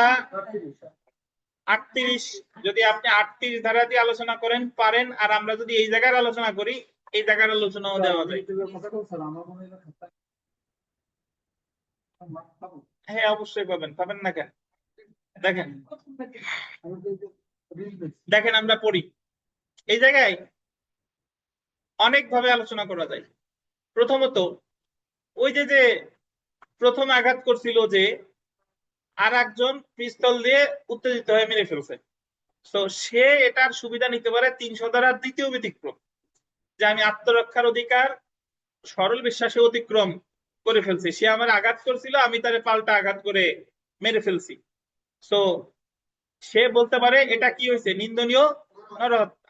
38, যদি আপনি 38 ধারা দিয়ে আলোচনা করেন পারেন, আর আমরা যদি এই জায়গার আলোচনা করি এই জায়গার আলোচনাও দেওয়া যায়। হ্যাঁ অবশ্যই পাবেন, পাবেন না কেন? দেখেন দেখেন আমরা পড়ি, এই জায়গায় অনেক ভাবে আলোচনা করা যায়। প্রথমত ওই যে যে প্রথম আঘাত করছিল যে আর একজন পিস্তল দিয়ে উত্তেজিত হয়ে মেরে ফেলছে, তো সে এটার সুবিধা নিতে পারে 300 ধারার দ্বিতীয় ব্যতিক্রম, যে আমি আত্মরক্ষার অধিকার সরল বিশ্বাসে অতিক্রম করে ফেলছি। সে আমার আঘাত করছিল, আমি তারে পাল্টা আঘাত করে মেরে ফেলছি। তো সে বলতে পারে এটা কি হয়েছে? নিন্দনীয় নরহত্যা।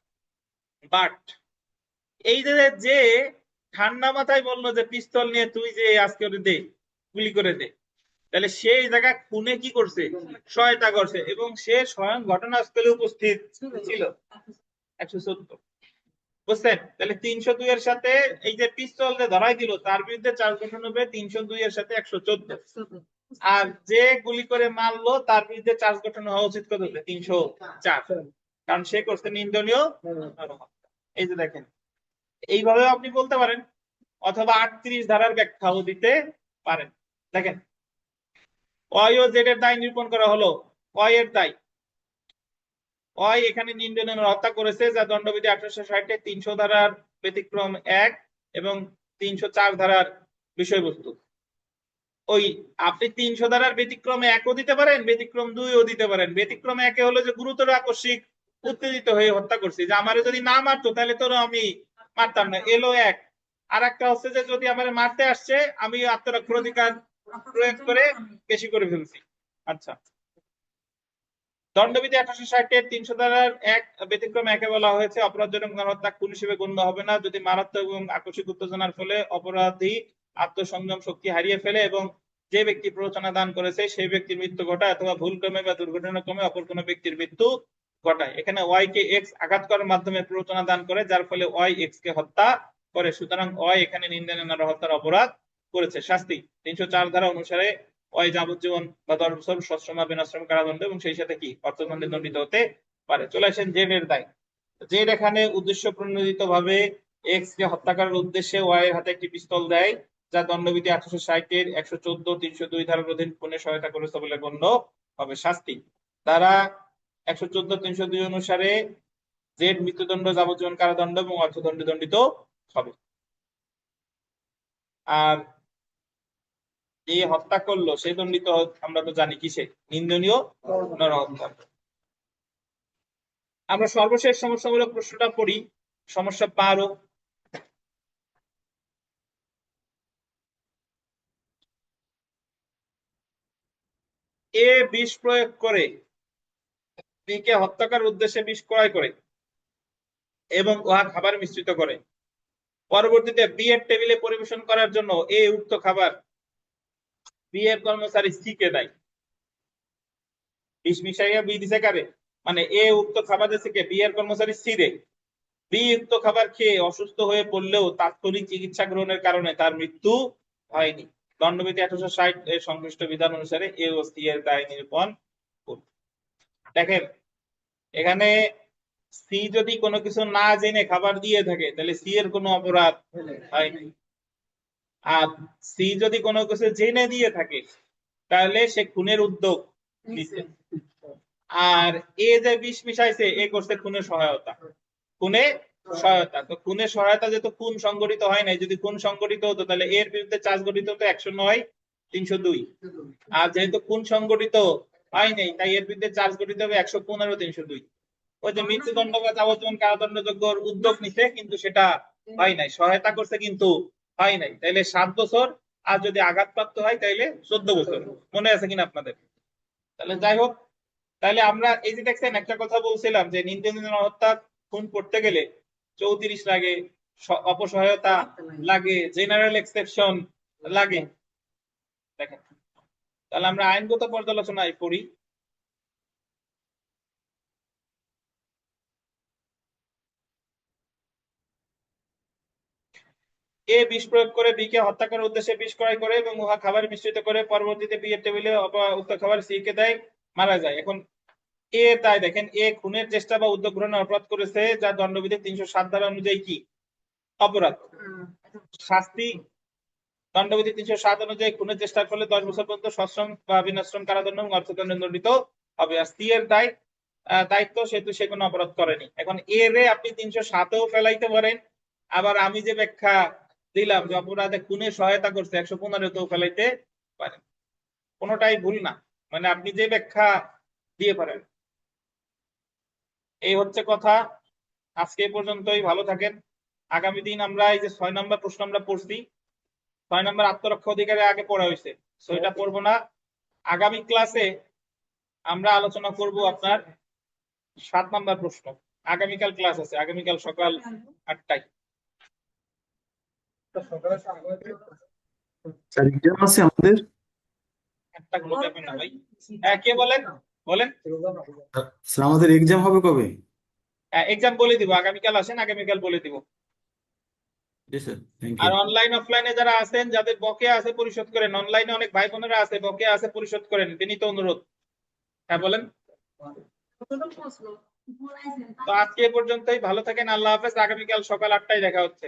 বাট এই যে ঠান্ডা মাথায় বললো যে পিস্তল নিয়ে তুই যে আজকে দে, গুলি করে দে, তাহলে সেই জায়গায় খুনে কি করছে? সহায়তা করছে, এবং সে স্বয়ং ঘটনাস্থলে উপস্থিত ছিল। 114, বুঝছেন? তাহলে 302 এর সাথে এই যে পিস্তল যে ধরাই দিল তার বিরুদ্ধে চার্জ গঠন হবে 302 এর সাথে 114। আর যে গুলি করে মারলো তার বিরুদ্ধে চার্জ গঠন হওয়া উচিত কত? 304, কারণ সে করছে নিন্দনীয় নরহত্যা। এই যে দেখেন, এইভাবে আপনি বলতে পারেন, অথবা 38 ধারার ব্যাখ্যাও দিতে পারেন। দেখেন ওয়াই ও জেড এর দায় নিরূপণ করা হলো। ওয়াই এর দায়, ওয়াই এখানে নিন্দনীয় হত্যা করেছে যা দণ্ডবিধি 1860 এর 300 ধারার ব্যতিক্রম 1 এবং 304 ধারার বিষয়বস্তু। ওই আপনি 300 ধারার ব্যতিক্রম 1ও দিতে পারেন, ব্যতিক্রম 2ও দিতে পারেন। ব্যতিক্রম 1 হলো যে গুরুতর আকস্মিক উত্তেজিত হয়ে হত্যা করছি, যে আমারে যদি না মারতো তাহলে তো আমি মারতাম না, এলো 1। আর একটা হচ্ছে যে যদি আমারে মারতে আসছে আমি আত্মরক্ষার অধিকার প্রয়োগ করে বেশি করে ফেলছি। আচ্ছা, দণ্ডবিধি 1860 এর 300 ধারার 1 ব্যতিক্রম 1-এ বলা হয়েছে অপরাধজনক গণহত্যা খুন হিসেবে গণ্য হবে না যদি মারাত্মক এবং আকস্মিক উত্তেজনার ফলে অপরাধী আত্মসংযম শক্তি হারিয়ে ফেলে এবং যে ব্যক্তি প্ররোচনা দান করেছে সেই ব্যক্তির মৃত্যু ঘটায় অথবা ভুলক্রমে বা দুর্ঘটনাক্রমে অপর কোনো ব্যক্তির মৃত্যু ঘটায়। এখানে ওয়াই কে এক্স আঘাত করার মাধ্যমে প্ররোচনা দান করে যার ফলে ওয়াই এক্স কে হত্যা করে, সুতরাং ওয়াই এখানে নিন্দনীয় নরহত্যার অপরাধ করেছে। শাস্তি 304 ধারা অনুসারে ওয়াই যাবজ্জীবন বা 10 বছর সশ্রম বা বিনাশ্রম কারাদণ্ড এবং সেই সাথে কি অর্থদণ্ডে দণ্ডিত হতে পারে। চলে আসেন জেড এর দায়। জেড এখানে উদ্দেশ্য প্রণোদিত ভাবে এক্স কে হত্যা করার উদ্দেশ্যে ওয়াই এর হাতে একটি পিস্তল দেয় যা দণ্ডবিধি 1860 এর 114, 302 ধারার অধীন খুনে সহায়তা করেছে বলে গণ্য হবে। শাস্তি ধারা 114, 302 অনুসারে জেড মৃত্যুদণ্ড, যাবজ্জীবন কারাদণ্ড এবং অর্থদণ্ডে দণ্ডিত হবে। আর যে হত্যা করলো সে দণ্ডিত আমরা তো জানি কিসে, নিন্দনীয় নরহত্যা। আমরা সর্বশেষ সমস্যামূলক প্রশ্নটা পড়ি, সমস্যা 12। এ বিষ প্রয়োগ করে বি কে হত্যা করার উদ্দেশ্যে বিষ ক্রয় করে এবং উহা খাবার মিশ্রিত করে। পরবর্তীতে বি এর টেবিলে পরিবেশন করার জন্য এ উক্ত খাবার বি এর কর্মচারী সি কে দেয়। বিষ মিশাইয়া বি দিছে কারে, মানে এ উক্ত খাবার দিছে কে, বি এর কর্মচারী সি রে। বি উক্ত খাবার খেয়ে অসুস্থ হয়ে পড়লেও তাৎক্ষণিক চিকিৎসা গ্রহণের কারণে তার মৃত্যু হয়নি। দণ্ডবিধি 1860 এর সংশ্লিষ্ট বিধান অনুসারে এ ও সি এর দায় নিরূপণ করবে। দেখেন এখানে সি যদি কোনো কিছু না জেনে খাবার দিয়ে থাকে তাহলে সি এর কোনো অপরাধ হয়নি। আর সি যদি কোনো কিছু জেনে দিয়ে থাকে তাহলে সে খুনের উদ্যোগ নিচ্ছে। আর এ যে বিষ মিশাইছে এ করছে খুনের সহায়তা, খুনে সহায়তা। তো খুনের সহায়তা যেহেতু খুন সংগঠিত হয় নাই, যদি খুন সংগঠিত হতো তাহলে এর বিরুদ্ধে চার্জ গঠিত হতো 109, 302। আর যেহেতু খুন সংগঠিত হয় নাই তাই এর বিরুদ্ধে চার্জ গঠিত হবে 115, 302। ওই যে মৃত্যুদণ্ড বা যাবজ্জীবন কারাদণ্ডযোগ্য উদ্যোগ নিছে কিন্তু সেটা হয় নাই, সহায়তা করছে কিন্তু হয় নাই, তাইলে 7 বছর। আর যদি আঘাতপ্রাপ্ত হয় তাইলে 14 বছর। মনে আছে কিনা আপনাদের? তাহলে যাই হোক, তাহলে আমরা এই যে দেখছেন একটা কথা বলছিলাম যে নিন্দনীয় হত্যা খুন করতে গেলে 34 লাগে, অপসহায়তা লাগে, জেনারেল এক্সেপশন লাগে। দেখেন তাহলে আমরা আইনগত পর্যালোচনায় পড়ি। এ বিষ প্রয়োগ করে বি কে হত্যা করার উদ্দেশ্যে বিষ ক্রয় করে এবং উহা খাবার মিশ্রিত করে পরবর্তীতে বি এর টেবিলে উক্ত খাবার সি কে দেয়, মারা যায়। এখন এ তাই দেখেন এ খুনের চেষ্টা বা উদ্যোগ গ্রহণের অপরাধ করেছে যা দণ্ডবিধি 307 ধারা অনুযায়ী কি অপরাধ। শাস্তি দণ্ডবিধি 307 অনুযায়ী খুনের চেষ্টার ফলে 10 বছর পর্যন্ত সশ্রম বা বিনাশ্রম কারাদণ্ড এবং অর্থদণ্ডে দণ্ডিত হবে। আর সি এর দায়িত্ব সেহেতু সে কোনো অপরাধ করেনি। এখন এ রে আপনি 307-এও ফেলাইতে পারেন, আবার আমি যে ব্যাখ্যা দিলাম যে অপরাধে খুনে সহায়তা করছে 115-তেও ফেলাইতে পারেন, কোনোটাই ভুল না, মানে আপনি যে ব্যাখ্যা দিয়ে পারেন। এই হচ্ছে কথা। আজকে এই পর্যন্তই, ভালো থাকেন। আগামী দিন আমরা এই যে 6 নম্বর প্রশ্ন আমরা পড়ছি, 6 নম্বর আত্মরক্ষা অধিকারে আগে পড়া হয়েছে, সেটা পড়বো না। আগামী ক্লাসে আমরা আলোচনা করব আপনার 7 নম্বর প্রশ্ন। আগামীকাল ক্লাস আছে, আগামীকাল সকাল 8টায়। স্যার এক্সাম আছে আমাদের। একটা গুলো দেখবেন না ভাই। হ্যাঁ কে বলেন, বলেন। স্যার আমাদের এক্সাম হবে কবে? এক্সাম বলে দিব, আগামীকাল আসেন, আগামীকাল বলে দিব। জি স্যার, থ্যাংক আর ইউ। অনলাইন অফলাইনে যারা আছেন যাদের বকেয়া আছে পরিশোধ করেন। অনলাইনে অনেক ভাই বোনেরা আছে বকেয়া আছে, পরিশোধ করেন, তিনি তো অনুরোধ। হ্যাঁ বলেন। তো আজকে এ পর্যন্তই, ভালো থাকেন, আল্লাহ হাফেজ। আগামীকাল সকাল 8টায় দেখা হচ্ছে।